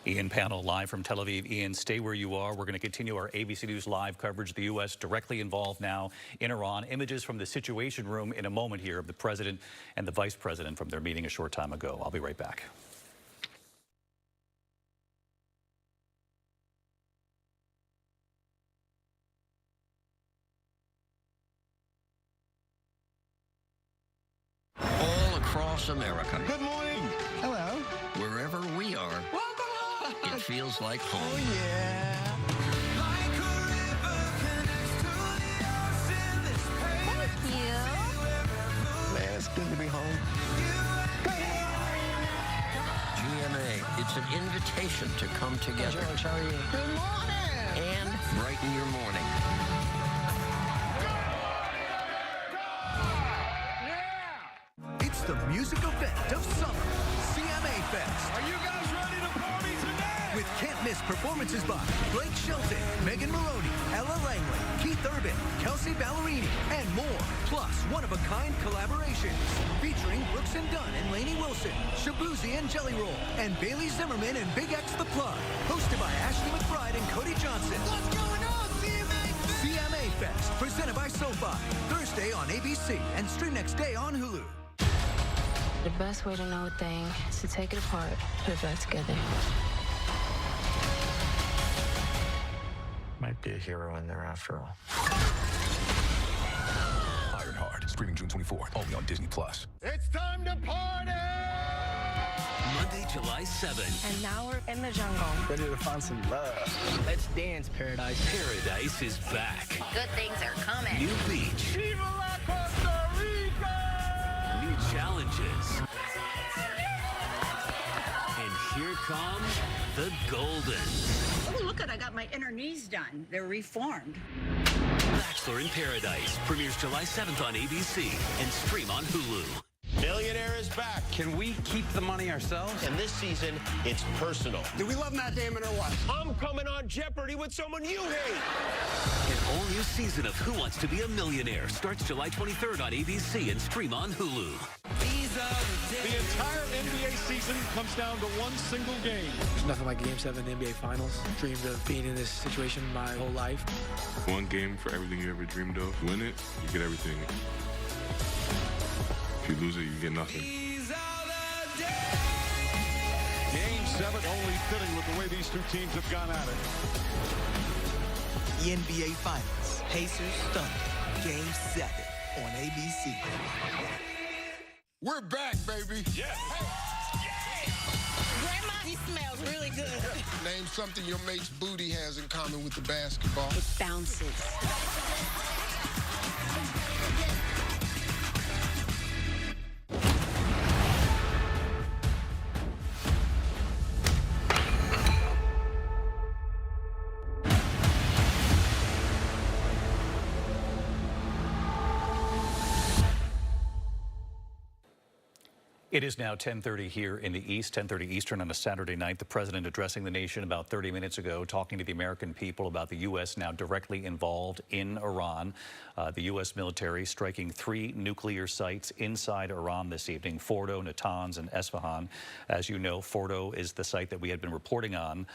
Speaker 16: Ian Panel live from Tel Aviv. Ian, stay where you are. We're going to continue our ABC News live coverage. The U.S. directly involved now in Iran. Images from the Situation Room in a moment here of the president and the vice president from their meeting a short time ago. I'll be right back.
Speaker 5: All across America.
Speaker 6: Good morning. Hello.
Speaker 5: Wherever we are, it feels like home.
Speaker 6: Oh, yeah.
Speaker 7: Thank you.
Speaker 6: Man, it's good to be home.
Speaker 5: GMA, it's an invitation to come together.
Speaker 6: George, how are you? Good morning.
Speaker 5: And brighten your morning.
Speaker 8: It's the music event of summer, CMA Fest.
Speaker 9: Are you guys ready to party tonight?
Speaker 8: With can't-miss performances by Blake Shelton, Megan Maroney, Ella Langley, Keith Urban, Kelsey Ballerini, and more. Plus, one-of-a-kind collaborations featuring Brooks and Dunn and Lainey Wilson, Shabuzi and Jelly Roll, and Bailey Zimmerman and Big X The Plug. Hosted by Ashley McBride and Cody Johnson.
Speaker 6: What's going on, CMA Fest?
Speaker 8: CMA Fest, presented by SoFi. Thursday on ABC and stream next day on Hulu.
Speaker 10: The best way to know a thing is to take it apart, put it back together.
Speaker 11: Might be a hero in there after all.
Speaker 21: Ironheart, streaming June 24th, only on Disney+.
Speaker 9: It's time to party!
Speaker 13: Monday, July 7th.
Speaker 7: And now we're in the jungle.
Speaker 6: Ready to find some love. Let's dance, Paradise.
Speaker 13: Paradise is back.
Speaker 7: Good things are coming.
Speaker 13: New beach.
Speaker 9: Viva la Costa Rica!
Speaker 13: New challenges. And here come the Goldens.
Speaker 14: Oh, look, I got my inner knees done. They're reformed.
Speaker 13: Bachelor in Paradise premieres July 7th on ABC and stream on Hulu.
Speaker 11: Millionaire is back. Can we keep the money ourselves?
Speaker 22: And this season, it's personal.
Speaker 6: Do we love Matt Damon or what?
Speaker 22: I'm coming on Jeopardy with someone you hate.
Speaker 13: An all-new season of Who Wants to Be a Millionaire starts July 23rd on ABC and stream on Hulu.
Speaker 9: The entire NBA season comes down to one single game.
Speaker 15: There's nothing like Game 7 in the NBA Finals. Dreamed of being in this situation my whole life.
Speaker 12: One game for everything you ever dreamed of. Win it, you get everything. If you lose it, you get nothing.
Speaker 9: Game 7 only fitting with the way these two teams have gone at it.
Speaker 23: The NBA Finals, Pacers Thunder, Game 7 on ABC.
Speaker 9: We're back, baby. Yeah.
Speaker 14: Grandma, he smells really good.
Speaker 9: Name something your mate's booty has in common with the basketball.
Speaker 14: It bounces.
Speaker 16: It is now 10:30 here in the East, 10:30 Eastern on a Saturday night. The president addressing the nation about 30 minutes ago, talking to the American people about the U.S. now directly involved in Iran. The U.S. military striking 3 nuclear sites inside Iran this evening, Fordo, Natanz, and Esfahan. As you know, Fordo is the site that we had been reporting on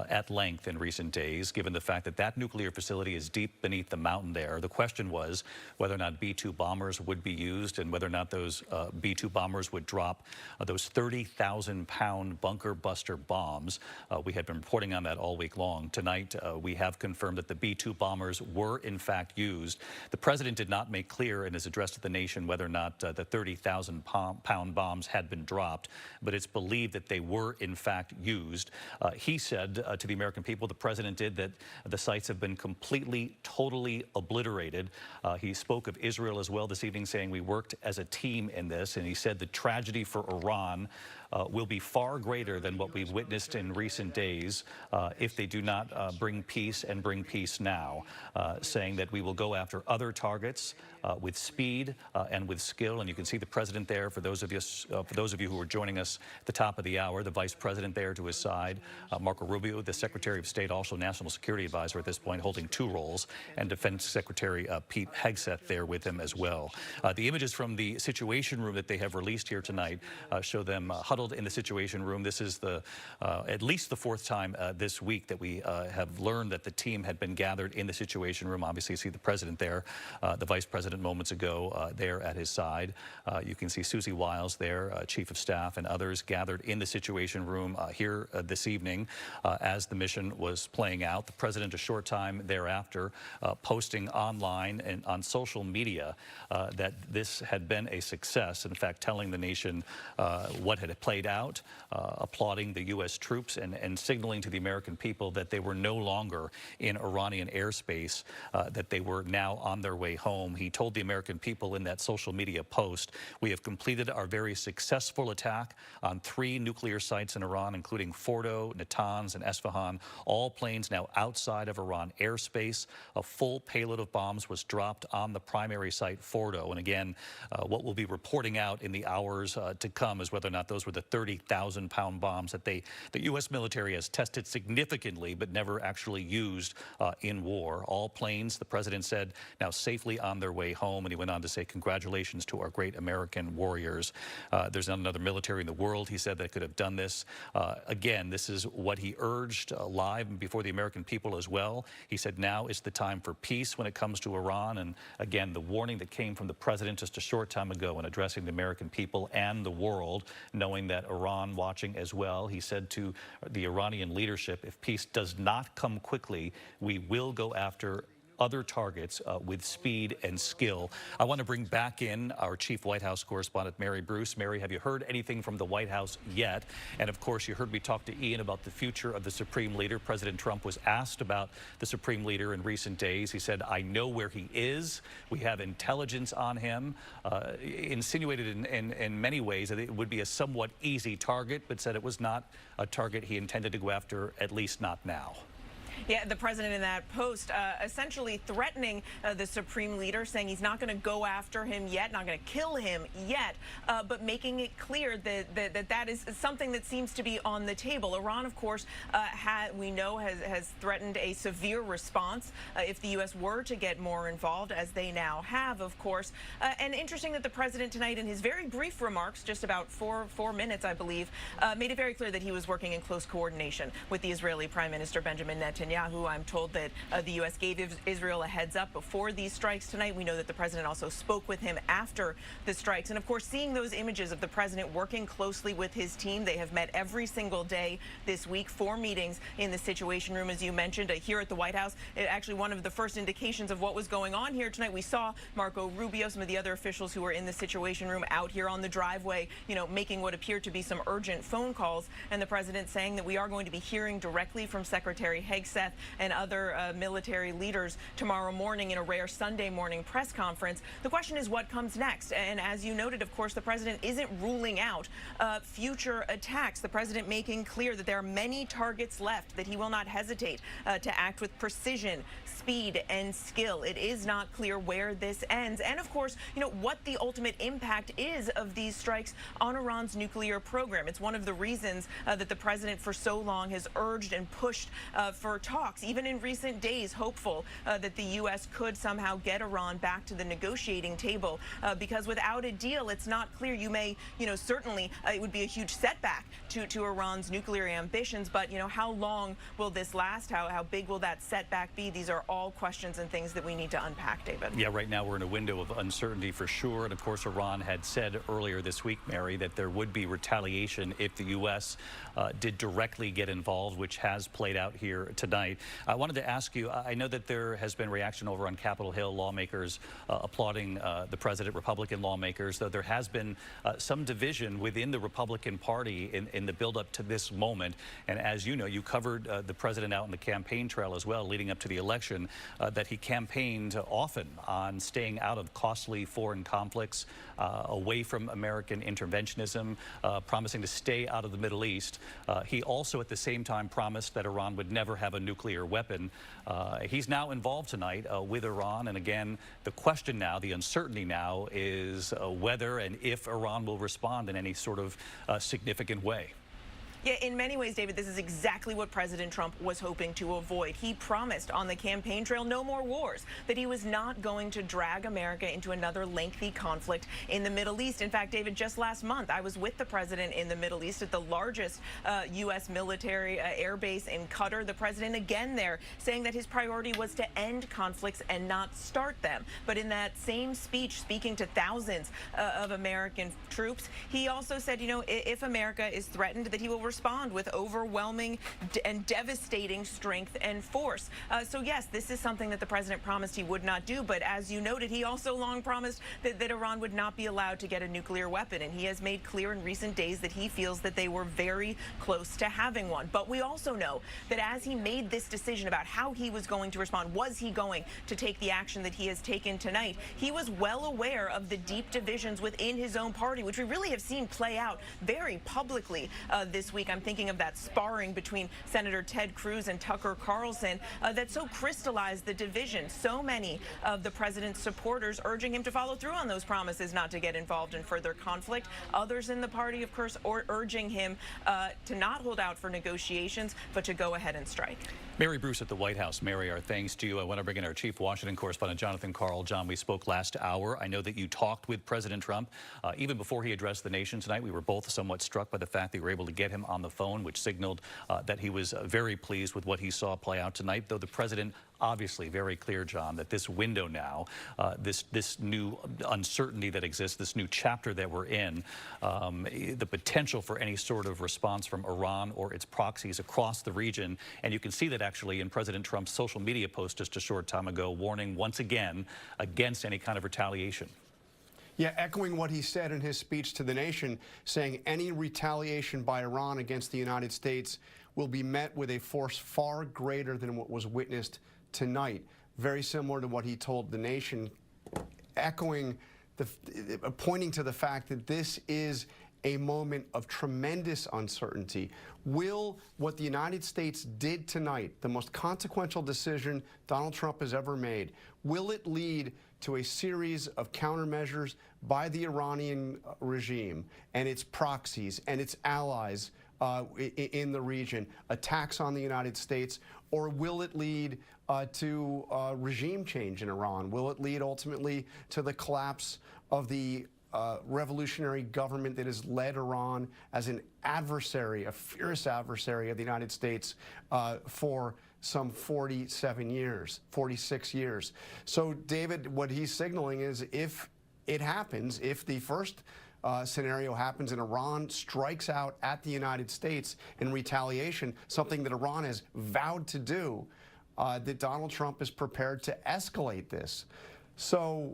Speaker 16: at length in recent days, given the fact that that nuclear facility is deep beneath the mountain there. The question was whether or not B-2 bombers would be used and whether or not those B-2 bombers would drop drop those 30,000-pound bunker buster bombs. We had been reporting on that all week long. Tonight, we have confirmed that the B-2 bombers were in fact used. The president did not make clear in his address to the nation whether or not the 30,000-pound bombs had been dropped, but it's believed that they were in fact used. He said to the American people, the president did, that the sites have been completely, totally obliterated. He spoke of Israel as well this evening, saying we worked as a team in this, and he said the tragedy for Iran will be far greater than what we've witnessed in recent days if they do not bring peace and bring peace now, saying that we will go after other targets with speed and with skill. And you can see the president there for those of you who are joining us at the top of the hour, the vice president there to his side, Marco Rubio, the Secretary of State, also National Security Advisor at this point, holding two roles, and Defense Secretary Pete Hegseth there with him as well. The images from the Situation Room that they have released here tonight show them huddled in the Situation Room. This is the at least the fourth time this week that we have learned that the team had been gathered in the Situation Room. Obviously, you see the president there, the vice president moments ago there at his side. You can see Susie Wiles there, Chief of Staff, and others gathered in the Situation Room here this evening as the mission was playing out. The president, a short time thereafter, posting online and on social media that this had been a success. In fact, telling the nation what had played out, applauding the U.S. troops and signaling to the American people that they were no longer in Iranian airspace, that they were now on their way home. He told the American people in that social media post, we have completed our very successful attack on 3 nuclear sites in Iran, including Fordo, Natanz, and Esfahan, all planes now outside of Iran airspace. A full payload of bombs was dropped on the primary site, Fordo. And again, what we'll be reporting out in the hours to come is whether or not those were the 30,000-pound bombs that the U.S. military has tested significantly but never actually used in war. All planes, the president said, now safely on their way home, and he went on to say congratulations to our great American warriors. There's not another military in the world, he said, that could have done this. Again, this is what he urged live before the American people as well. He said now is the time for peace when it comes to Iran, and again, the warning that came from the president just a short time ago in addressing the American people and the world, knowing that Iran watching as well. He said to the Iranian leadership, if peace does not come quickly, we will go after other targets with speed and skill. I want to bring back in our chief White House correspondent, Mary Bruce. Mary, have you heard anything from the White House yet? And of course, you heard me talk to Ian about the future of the Supreme Leader. President Trump was asked about the Supreme Leader in recent days. He said, I know where he is. We have intelligence on him. Insinuated in many ways that it would be a somewhat easy target, but said it was not a target he intended to go after, at least not now.
Speaker 2: Yeah, the president in that post essentially threatening the Supreme Leader, saying he's not going to go after him yet, not going to kill him yet, but making it clear that is something that seems to be on the table. Iran, of course, we know has threatened a severe response if the U.S. were to get more involved, as they now have, of course. And interesting that the president tonight, in his very brief remarks, just about four minutes, I believe, made it very clear that he was working in close coordination with the Israeli Prime Minister Benjamin Netanyahu. I'm told that the U.S. gave Israel a heads up before these strikes tonight. We know that the president also spoke with him after the strikes. And of course, seeing those images of the president working closely with his team, they have met every single day this week, 4 meetings in the Situation Room, as you mentioned, here at the White House. Actually, one of the first indications of what was going on here tonight, we saw Marco Rubio, some of the other officials who were in the Situation Room out here on the driveway, making what appeared to be some urgent phone calls. And the president saying that we are going to be hearing directly from Secretary Hegseth and other military leaders tomorrow morning in a rare Sunday morning press conference. The question is what comes next. And as you noted, of course, the president isn't ruling out future attacks. The president making clear that there are many targets left, that he will not hesitate to act with precision, speed, and skill. It is not clear where this ends. And of course, what the ultimate impact is of these strikes on Iran's nuclear program. It's one of the reasons that the president for so long has urged and pushed for were talks, even in recent days, hopeful that the U.S. could somehow get Iran back to the negotiating table, because without a deal, it's not clear. You may, certainly it would be a huge setback to Iran's nuclear ambitions, but, how long will this last? How big will that setback be? These are all questions and things that we need to unpack, David.
Speaker 16: Yeah, right now we're in a window of uncertainty for sure. And of course, Iran had said earlier this week, Mary, that there would be retaliation if the U.S. Did directly get involved, which has played out here tonight. I wanted to ask you, I know that there has been reaction over on Capitol Hill, lawmakers applauding the president, Republican lawmakers, though there has been some division within the Republican Party in the buildup to this moment. And as you know, you covered the president out in the campaign trail as well, leading up to the election, that he campaigned often on staying out of costly foreign conflicts, away from American interventionism, promising to stay out of the Middle East. He also at the same time promised that Iran would never have a nuclear weapon. He's now involved tonight with Iran. And again, the question now, the uncertainty now is whether and if Iran will respond in any sort of significant way.
Speaker 2: Yeah, in many ways, David, this is exactly what President Trump was hoping to avoid. He promised on the campaign trail no more wars, that he was not going to drag America into another lengthy conflict in the Middle East. In fact, David, just last month, I was with the president in the Middle East at the largest U.S. military air base in Qatar. The president again there saying that his priority was to end conflicts and not start them. But in that same speech, speaking to thousands of American troops, he also said, if America is threatened, that he will respond with overwhelming and devastating strength and force. So yes, this is something that the president promised he would not do, but as you noted, he also long promised that Iran would not be allowed to get a nuclear weapon, and he has made clear in recent days that he feels that they were very close to having one. But we also know that as he made this decision about how he was going to respond, was he going to take the action that he has taken tonight, he was well aware of the deep divisions within his own party, which we really have seen play out very publicly this week. I'm thinking of that sparring between Senator Ted Cruz and Tucker Carlson that so crystallized the division. So many of the president's supporters urging him to follow through on those promises not to get involved in further conflict. Others in the party, of course, urging him to not hold out for negotiations, but to go ahead and strike.
Speaker 16: Mary Bruce at the White House. Mary, our thanks to you. I want to bring in our chief Washington correspondent, Jonathan Karl. John, we spoke last hour. I know that you talked with President Trump even before he addressed the nation tonight. We were both somewhat struck by the fact that you were able to get him on the phone, which signaled that he was very pleased with what he saw play out tonight, though the president obviously very clear, John, that this window now, this new uncertainty that exists, this new chapter that we're in, the potential for any sort of response from Iran or its proxies across the region. And you can see that actually in President Trump's social media post just a short time ago, warning once again against any kind of retaliation.
Speaker 3: Yeah, echoing what he said in his speech to the nation, saying any retaliation by Iran against the United States will be met with a force far greater than what was witnessed tonight. Very similar to what he told the nation, echoing, pointing to the fact that this is a moment of tremendous uncertainty. Will what the United States did tonight, the most consequential decision Donald Trump has ever made, will it lead to a series of countermeasures by the Iranian regime and its proxies and its allies in the region, attacks on the United States, or will it lead to regime change in Iran? Will it lead ultimately to the collapse of the revolutionary government that has led Iran as an adversary, a fierce adversary of the United States for some 47 years, 46 years. So, David, what he's signaling is if it happens, if the first scenario happens and Iran strikes out at the United States in retaliation, something that Iran has vowed to do, that Donald Trump is prepared to escalate this. So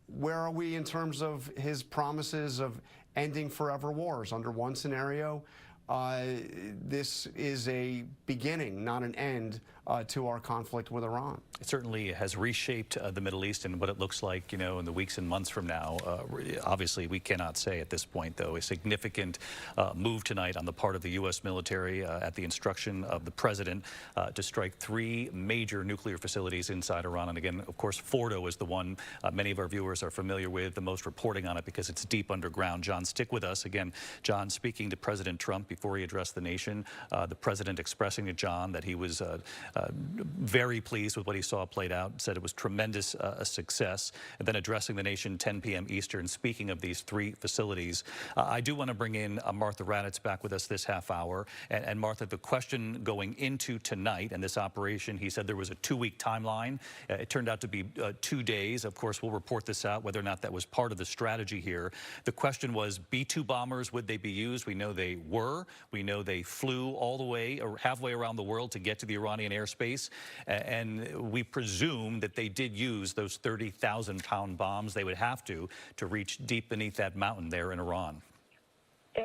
Speaker 3: where are we in terms of his promises of ending forever wars? Under one scenario, this is a beginning, not an end, to our conflict with Iran.
Speaker 16: It certainly has reshaped the Middle East and what it looks like, in the weeks and months from now. Obviously, we cannot say at this point, though, a significant move tonight on the part of the U.S. military at the instruction of the president to strike 3 major nuclear facilities inside Iran. And again, of course, Fordo is the one many of our viewers are familiar with, the most reporting on it because it's deep underground. John, stick with us. Again, John speaking to President Trump before before he addressed the nation. The president expressing to John that he was very pleased with what he saw played out, said it was tremendous success, and then addressing the nation 10 p.m. Eastern, speaking of these 3 facilities. I do want to bring in Martha Raddatz back with us this half hour. And Martha, the question going into tonight and this operation, he said there was a 2-week timeline. It turned out to be 2 days. Of course, we'll report this out, whether or not that was part of the strategy here. The question was, B-2 bombers, would they be used? We know they were. We know they flew all the way or halfway around the world to get to the Iranian airspace. And we presume that they did use those 30,000-pound bombs. They would have to reach deep beneath that mountain there in Iran.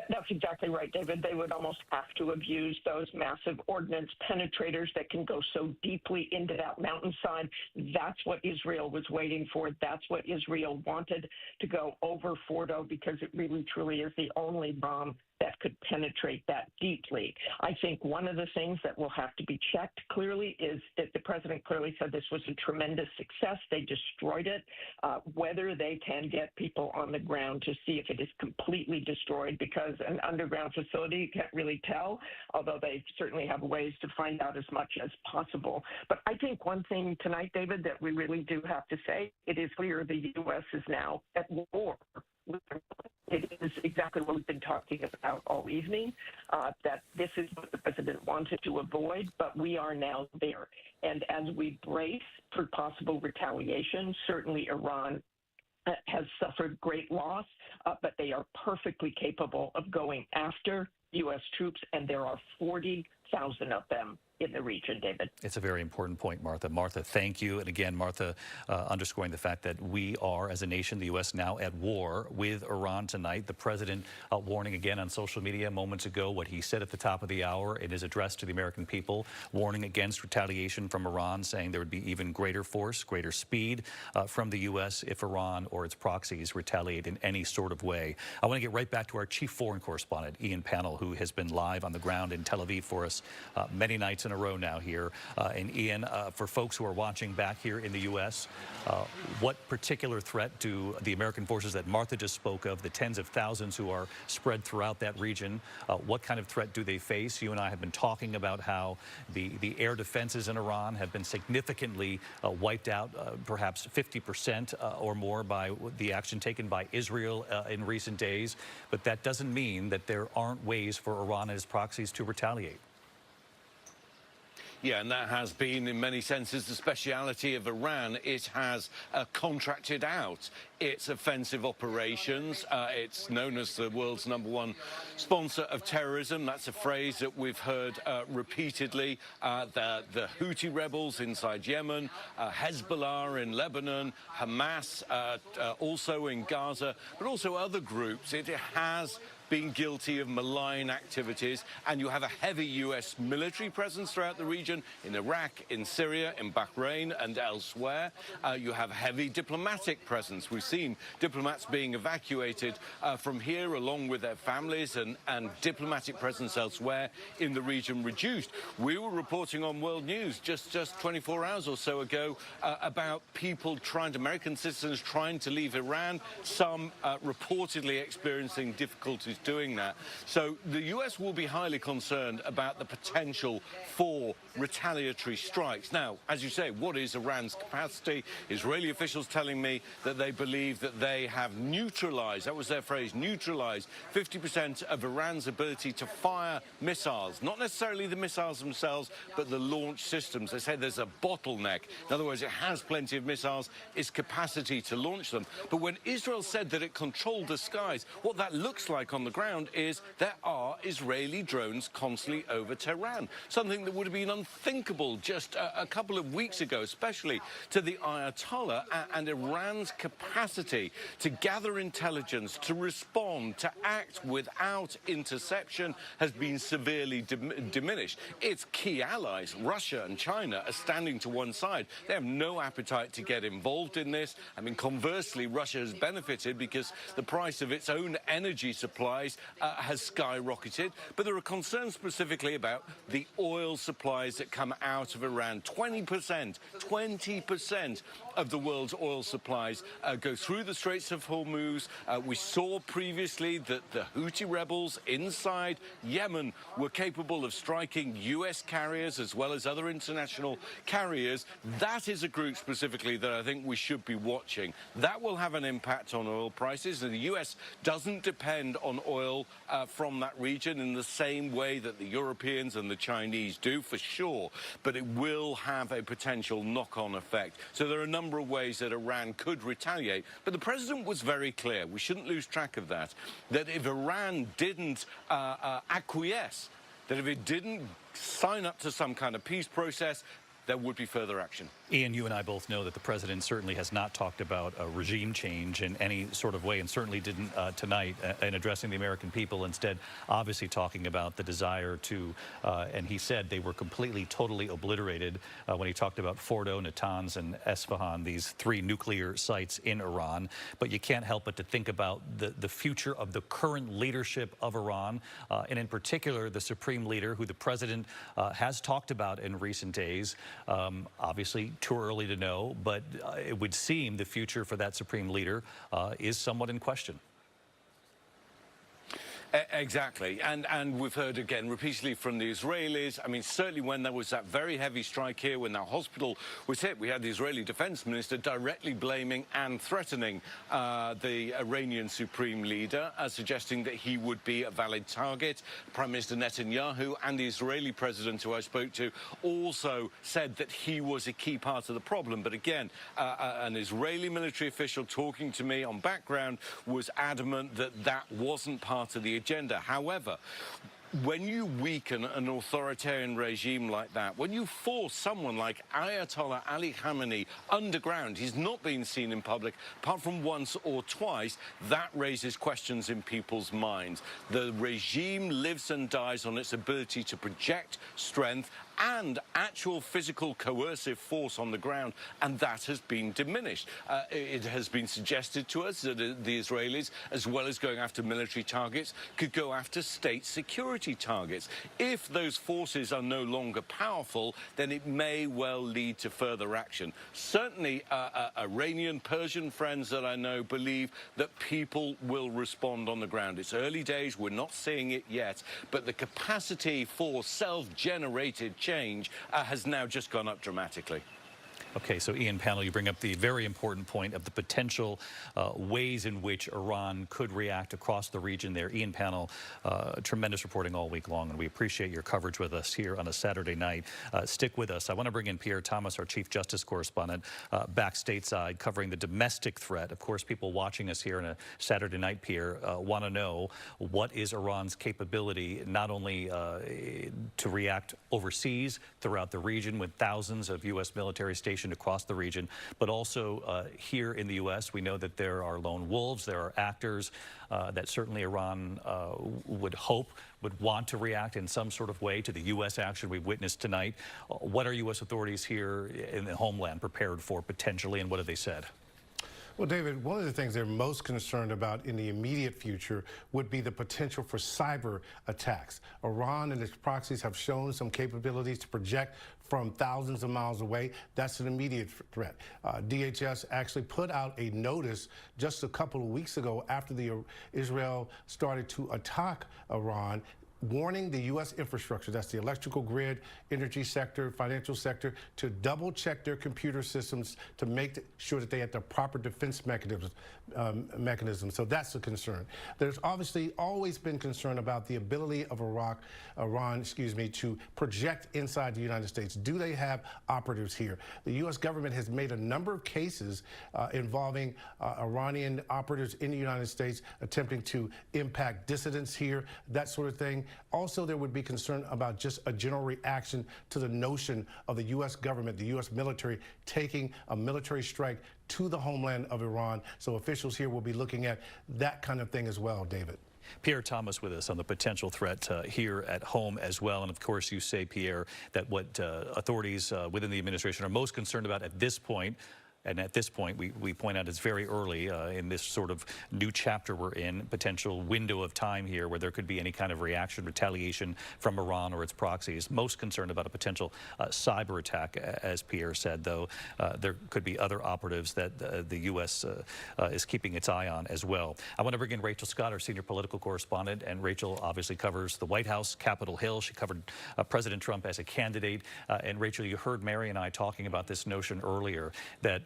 Speaker 17: That's exactly right, David. They would almost have to have used those massive ordnance penetrators that can go so deeply into that mountainside. That's what Israel was waiting for. That's what Israel wanted to go over Fordo, because it really, truly is the only bomb that could penetrate that deeply. I think one of the things that will have to be checked clearly is that the president clearly said this was a tremendous success. They destroyed it. Whether they can get people on the ground to see if it is completely destroyed, because an underground facility, you can't really tell, although they certainly have ways to find out as much as possible. But I think one thing tonight, David, that we really do have to say, it is clear the U.S. is now at war. It is exactly what we've been talking about all evening, that this is what the president wanted to avoid, but we are now there. And as we brace for possible retaliation, certainly Iran has suffered great loss, but they are perfectly capable of going after U.S. troops, and there are 40,000 of them in the region, David.
Speaker 16: It's a very important point, Martha. Martha, thank you. And again, Martha, underscoring the fact that we are, as a nation, the U.S. now at war with Iran tonight. The president warning again on social media moments ago what he said at the top of the hour in his address to the American people, warning against retaliation from Iran, saying there would be even greater force, greater speed from the U.S. if Iran or its proxies retaliate in any sort of way. I want to get right back to our chief foreign correspondent, Ian Pannell, who has been live on the ground in Tel Aviv for us many nights in a row now here. And Ian, for folks who are watching back here in the U.S., what particular threat do the American forces that Martha just spoke of, the tens of thousands who are spread throughout that region, what kind of threat do they face? You and I have been talking about how the air defenses in Iran have been significantly wiped out, perhaps 50% or more by the action taken by Israel in recent days. But that doesn't mean that there aren't ways for Iran and its proxies to retaliate.
Speaker 1: Yeah, and that has been, in many senses, the speciality of Iran. It has contracted out its offensive operations. It's known as the world's #1 sponsor of terrorism. That's a phrase that we've heard repeatedly. The Houthi rebels inside Yemen, Hezbollah in Lebanon, Hamas also in Gaza, but also other groups. It has been guilty of malign activities, and you have a heavy U.S. military presence throughout the region, in Iraq, in Syria, in Bahrain and elsewhere. You have heavy diplomatic presence. We've seen diplomats being evacuated from here along with their families, and diplomatic presence elsewhere in the region reduced. We were reporting on World News just 24 hours or so ago about people American citizens trying to leave Iran, some reportedly experiencing difficulties doing that. So the U.S. will be highly concerned about the potential for retaliatory strikes. Now, as you say, what is Iran's capacity? Israeli officials telling me that they believe that they have neutralized, that was their phrase, neutralized 50% of Iran's ability to fire missiles. Not necessarily the missiles themselves, but the launch systems. They say there's a bottleneck. In other words, it has plenty of missiles, its capacity to launch them. But when Israel said that it controlled the skies, what that looks like on the ground is there are Israeli drones constantly over Tehran, something that would have been unthinkable just a couple of weeks ago, especially to the Ayatollah. And Iran's capacity to gather intelligence, to respond, to act without interception has been severely diminished. Its key allies, Russia and China, are standing to one side. They have no appetite to get involved in this. I mean, conversely, Russia has benefited because the price of its own energy supplies has skyrocketed. But there are concerns specifically about the oil supplies that come out of Iran. 20% of the world's oil supplies go through the Straits of Hormuz. We saw previously that the Houthi rebels inside Yemen were capable of striking U.S. carriers as well as other international carriers. That is a group specifically that I think we should be watching. That will have an impact on oil prices, and the U.S. doesn't depend on oil from that region in the same way that the Europeans and the Chinese do, for sure, but it will have a potential knock-on effect. So there are a number of ways that Iran could retaliate, but the president was very clear, we shouldn't lose track of that if Iran didn't acquiesce, that if it didn't sign up to some kind of peace process, there would be further action.
Speaker 16: Ian, you and I both know that the president certainly has not talked about a regime change in any sort of way, and certainly didn't tonight in addressing the American people. Instead, obviously talking about the desire to, and he said they were completely, totally obliterated when he talked about Fordo, Natanz, and Esfahan, these 3 nuclear sites in Iran. But you can't help but to think about the future of the current leadership of Iran, and in particular the supreme leader, who the president has talked about in recent days. Obviously, too early to know, but it would seem the future for that supreme leader is somewhat in question.
Speaker 1: Exactly, and we've heard again repeatedly from the Israelis. I mean, certainly when there was that very heavy strike here, when that hospital was hit, we had the Israeli defense minister directly blaming and threatening the Iranian supreme leader, suggesting that he would be a valid target. Prime Minister Netanyahu and the Israeli president, who I spoke to, also said that he was a key part of the problem. But again, an Israeli military official talking to me on background was adamant that that wasn't part of the agenda. However, when you weaken an authoritarian regime like that, when you force someone like Ayatollah Ali Khamenei underground, he's not been seen in public apart from once or twice, that raises questions in people's minds. The regime lives and dies on its ability to project strength and actual physical coercive force on the ground, and that has been diminished. It has been suggested to us that the Israelis, as well as going after military targets, could go after state security targets. If those forces are no longer powerful, then it may well lead to further action. Certainly, Iranian, Persian friends that I know believe that people will respond on the ground. It's early days, we're not seeing it yet, but the capacity for self-generated change has now just gone up dramatically.
Speaker 16: Okay, so Ian Panel, you bring up the very important point of the potential ways in which Iran could react across the region there. Ian Panel, tremendous reporting all week long, and we appreciate your coverage with us here on a Saturday night. Stick with us. I want to bring in Pierre Thomas, our Chief Justice Correspondent, back stateside, covering the domestic threat. Of course, people watching us here on a Saturday night, Pierre, want to know what is Iran's capability, not only to react overseas throughout the region with thousands of U.S. military stations across the region, but also here in the U.S. we know that there are lone wolves, there are actors that certainly Iran would hope would want to react in some sort of way to the U.S. action we've witnessed tonight. What are U.S. authorities here in the homeland prepared for potentially, and what have they said?
Speaker 4: Well, David, one of the things they're most concerned about in the immediate future would be the potential for cyber attacks. Iran and its proxies have shown some capabilities to project from thousands of miles away. That's an immediate threat. DHS actually put out a notice just a couple of weeks ago after Israel started to attack Iran, warning the U.S. infrastructure, that's the electrical grid, energy sector, financial sector, to double check their computer systems to make sure that they have the proper defense mechanisms. So that's a concern. There's obviously always been concern about the ability of Iran, to project inside the United States. Do they have operatives here? The U.S. government has made a number of cases involving Iranian operatives in the United States attempting to impact dissidents here, that sort of thing. Also, there would be concern about just a general reaction to the notion of the U.S. government, the U.S. military, taking a military strike to the homeland of Iran. So officials here will be looking at that kind of thing as well, David.
Speaker 16: Pierre Thomas with us on the potential threat here at home as well. And of course, you say, Pierre, that what authorities within the administration are most concerned about at this point, And at this point, we point out it's very early in this sort of new chapter we're in, potential window of time here where there could be any kind of reaction, retaliation from Iran or its proxies. Most concerned about a potential cyber attack, as Pierre said, though there could be other operatives that the U.S. Is keeping its eye on as well. I want to bring in Rachel Scott, our senior political correspondent, and Rachel obviously covers the White House, Capitol Hill. She covered President Trump as a candidate. And Rachel, you heard Mary and I talking about this notion earlier that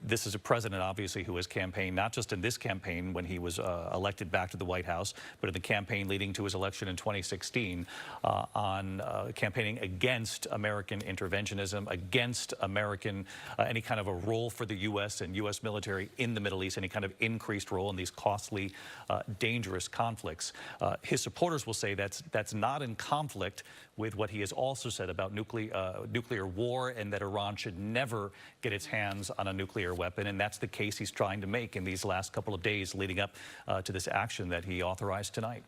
Speaker 16: this is a president, obviously, who has campaigned, not just in this campaign when he was elected back to the White House, but in the campaign leading to his election in 2016 on campaigning against American interventionism, against American, any kind of a role for the U.S. and U.S. military in the Middle East, any kind of increased role in these costly, dangerous conflicts. His supporters will say that's not in conflict with what he has also said about nuclear war and that Iran should never get its hands on a nuclear weapon. And that's the case he's trying to make in these last couple of days leading up to this action that he authorized tonight.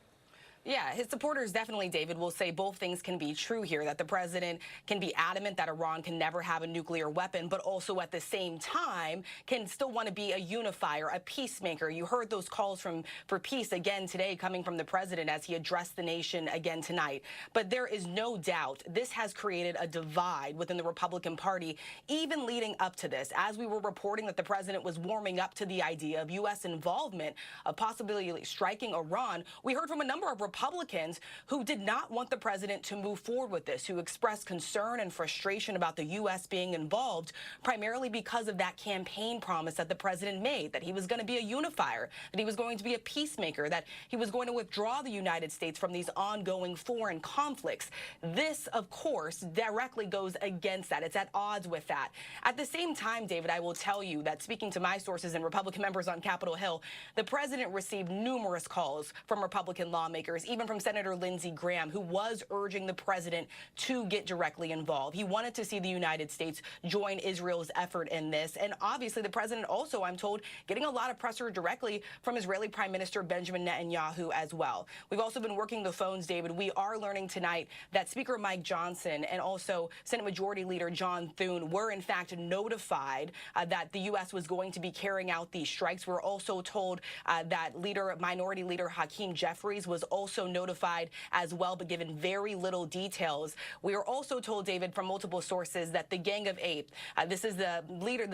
Speaker 18: Yeah, his supporters definitely, David, will say both things can be true here, that the president can be adamant that Iran can never have a nuclear weapon, but also at the same time can still want to be a unifier, a peacemaker. You heard those calls for peace again today coming from the president as he addressed the nation again tonight. But there is no doubt this has created a divide within the Republican Party, even leading up to this. As we were reporting that the president was warming up to the idea of U.S. involvement, of possibly striking Iran, we heard from a number of Republicans who did not want the president to move forward with this, who expressed concern and frustration about the U.S. being involved, primarily because of that campaign promise that the president made, that he was going to be a unifier, that he was going to be a peacemaker, that he was going to withdraw the United States from these ongoing foreign conflicts. This, of course, directly goes against that. It's at odds with that. At the same time, David, I will tell you that speaking to my sources and Republican members on Capitol Hill, the president received numerous calls from Republican lawmakers, even from Senator Lindsey Graham, who was urging the president to get directly involved. He wanted to see the United States join Israel's effort in this. And obviously, the president also, I'm told, getting a lot of pressure directly from Israeli Prime Minister Benjamin Netanyahu as well. We've also been working the phones, David. We are learning tonight that Speaker Mike Johnson and also Senate Majority Leader John Thune were, in fact, notified that the U.S. was going to be carrying out these strikes. We're also told that Minority Leader Hakeem Jeffries was also notified as well, but given very little details. We are also told, David, from multiple sources that the Gang of Eight, this is the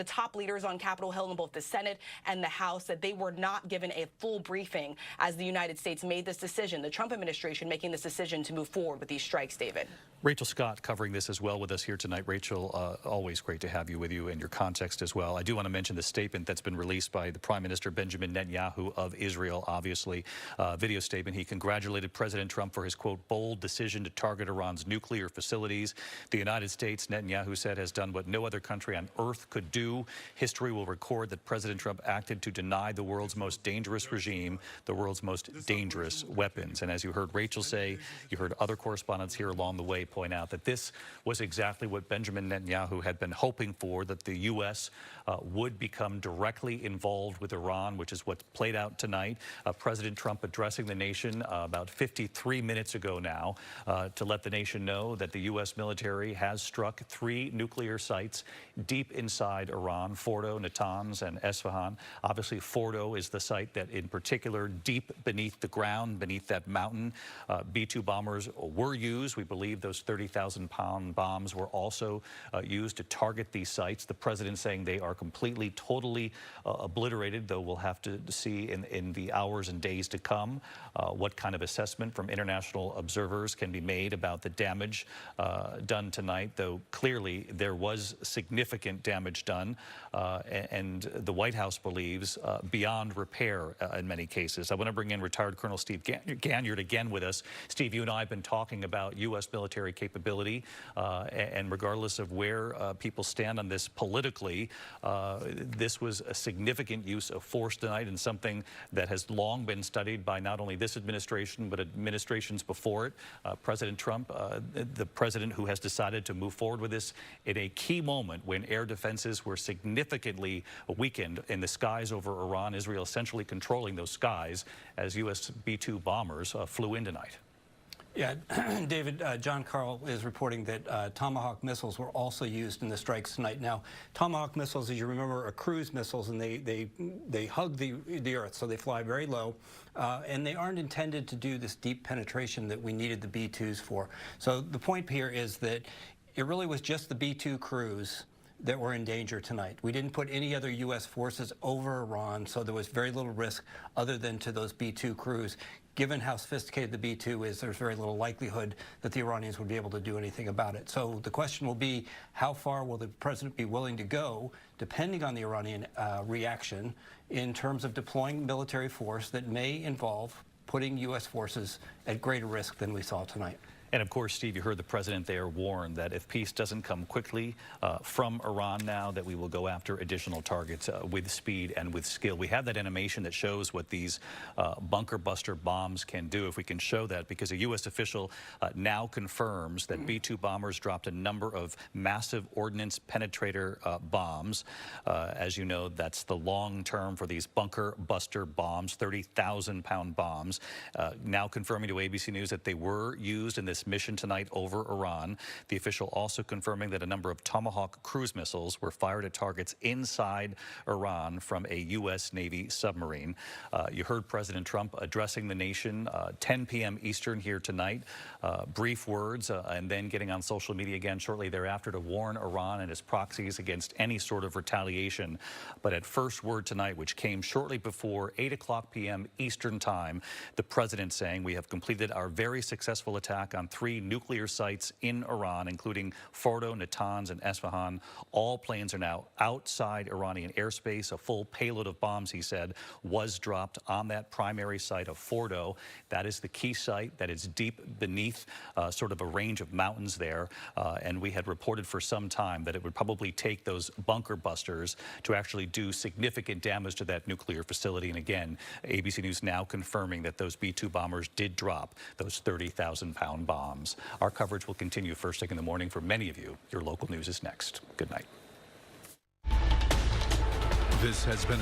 Speaker 18: top leaders on Capitol Hill in both the Senate and the House, that they were not given a full briefing as the United States made this decision, the Trump administration making this decision to move forward with these strikes, David.
Speaker 16: Rachel Scott covering this as well with us here tonight. Rachel, always great to have you with you and your context as well. I do want to mention the statement that's been released by the Prime Minister Benjamin Netanyahu of Israel, obviously. Video statement. He congratulated President Trump for his, quote, bold decision to target Iran's nuclear facilities. The United States, Netanyahu said, has done what no other country on earth could do. History will record that President Trump acted to deny the world's most dangerous regime the world's most dangerous weapons. And as you heard Rachel say, you heard other correspondents here along the way point out that this was exactly what Benjamin Netanyahu had been hoping for, that the U.S. Would become directly involved with Iran, which is what's played out tonight. President Trump addressing the nation about 53 minutes ago now to let the nation know that the U.S. military has struck 3 nuclear sites deep inside Iran, Fordo, Natanz, and Esfahan. Obviously, Fordo is the site that in particular, deep beneath the ground, beneath that mountain, B-2 bombers were used. We believe those 30,000-pound bombs were also used to target these sites. The president saying they are completely, totally obliterated, though we'll have to see in the hours and days to come what kind of assessment from international observers can be made about the damage done tonight, though clearly there was significant damage done, and the White House believes beyond repair in many cases. I want to bring in retired Colonel Steve Ganyard again with us. Steve, you and I have been talking about U.S. military capability, and regardless of where people stand on this politically, this was a significant use of force tonight and something that has long been studied by not only this administration, but administrations before it. President Trump, the president who has decided to move forward with this in a key moment when air defenses were significantly weakened in the skies over Iran, Israel essentially controlling those skies as U.S. B-2 bombers flew in tonight.
Speaker 5: Yeah, David, John Carl is reporting that Tomahawk missiles were also used in the strikes tonight. Now, Tomahawk missiles, as you remember, are cruise missiles, and they hug the earth, so they fly very low, and they aren't intended to do this deep penetration that we needed the B-2s for. So the point here is that it really was just the B-2 crews that were in danger tonight. We didn't put any other U.S. forces over Iran, so there was very little risk other than to those B-2 crews. Given how sophisticated the B-2 is, there's very little likelihood that the Iranians would be able to do anything about it. So the question will be, how far will the president be willing to go, depending on the Iranian reaction, in terms of deploying military force that may involve putting U.S. forces at greater risk than we saw tonight.
Speaker 16: And of course, Steve, you heard the president there warn that if peace doesn't come quickly from Iran now, that we will go after additional targets with speed and with skill. We have that animation that shows what these bunker buster bombs can do. If we can show that, because a U.S. official now confirms that B-2 bombers dropped a number of massive ordnance penetrator bombs. As you know, that's the long term for these bunker buster bombs, 30,000-pound bombs. Now confirming to ABC News that they were used in this mission tonight over Iran. The official also confirming that a number of Tomahawk cruise missiles were fired at targets inside Iran from a U.S. Navy submarine. You heard President Trump addressing the nation 10 p.m. Eastern here tonight. Brief words and then getting on social media again shortly thereafter to warn Iran and its proxies against any sort of retaliation. But at first word tonight, which came shortly before 8 o'clock p.m. Eastern time, the president saying we have completed our very successful attack on 3 nuclear sites in Iran, including Fordo, Natanz, and Esfahan. All planes are now outside Iranian airspace. A full payload of bombs, he said, was dropped on that primary site of Fordo. That is the key site that is deep beneath sort of a range of mountains there. And we had reported for some time that it would probably take those bunker busters to actually do significant damage to that nuclear facility. And again, ABC News now confirming that those B-2 bombers did drop those 30,000-pound bombs. Our coverage will continue first thing in the morning. For many of you, your local news is next. Good night.
Speaker 21: This has been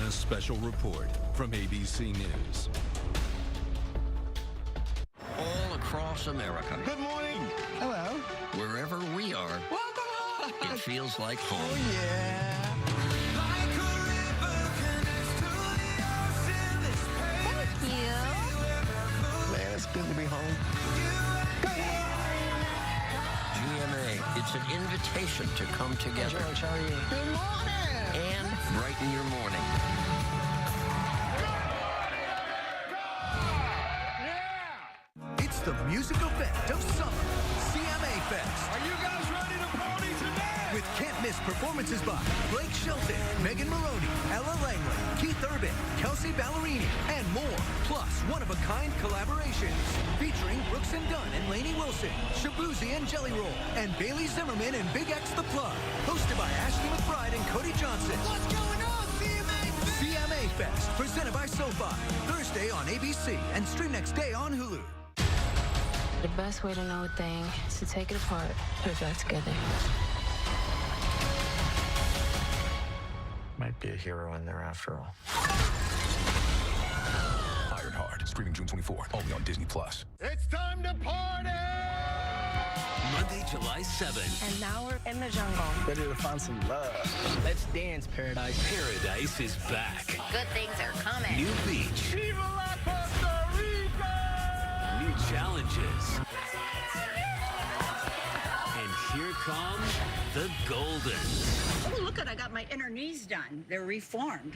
Speaker 21: a special report from ABC News.
Speaker 19: All across America.
Speaker 22: Good morning.
Speaker 19: Hello. Wherever we are, welcome. It feels like home.
Speaker 23: Oh, yeah.
Speaker 7: Thank you.
Speaker 23: Man, it's good to be home.
Speaker 19: GMA, it's an invitation to come together.
Speaker 23: Hey, George, how are you? Good morning.
Speaker 19: And brighten your morning.
Speaker 8: It's the music event of summer, CMA Fest.
Speaker 22: Are you guys ready to party today?
Speaker 8: With can't-miss performances by Blake Shelton, Megan Maroney, Ella Langley, Keith Urban, Kelsey Ballerini, and more. Plus, one-of-a-kind collaborations featuring Brooks and Dunn and Lainey Wilson, Shabuzi and Jelly Roll, and Bailey Zimmerman and Big X The Plug. Hosted by Ashley McBride and Cody Johnson.
Speaker 23: What's going on, CMA Fest?
Speaker 8: CMA Fest, presented by SoFi. Thursday on ABC and stream next day on Hulu.
Speaker 10: The best way to know a thing is to take it apart, put it back together.
Speaker 23: Might be a hero in there after all.
Speaker 21: Ironheart, streaming June 24, only on Disney+.
Speaker 22: It's time to party!
Speaker 13: Monday, July 7th.
Speaker 7: And now we're in the jungle.
Speaker 6: Ready to find some love. Let's dance, Paradise.
Speaker 13: Paradise is back.
Speaker 7: Good things are coming.
Speaker 13: New beach.
Speaker 22: Viva la Costa Rica!
Speaker 13: New challenges. And here come the Goldens.
Speaker 14: Oh, look, I got my inner knees done. They're reformed.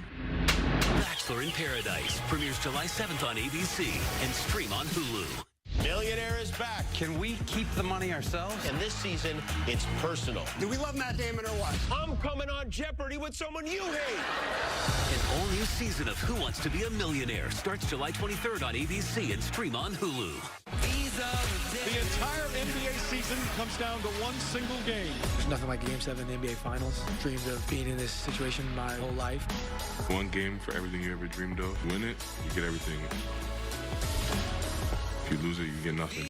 Speaker 13: Bachelor in Paradise premieres July 7th on ABC and stream on Hulu.
Speaker 22: Millionaire is back.
Speaker 11: Can we keep the money ourselves?
Speaker 22: And this season, it's personal.
Speaker 23: Do we love Matt Damon or what?
Speaker 22: I'm coming on Jeopardy with someone you hate.
Speaker 13: An all-new season of Who Wants to Be a Millionaire starts July 23rd on ABC and stream on Hulu.
Speaker 9: The entire NBA season comes down to one single game.
Speaker 15: There's nothing like Game 7 in the NBA Finals. Dreamed of being in this situation my whole life.
Speaker 12: One game for everything you ever dreamed of. Win it, you get everything. If you lose it, you get nothing.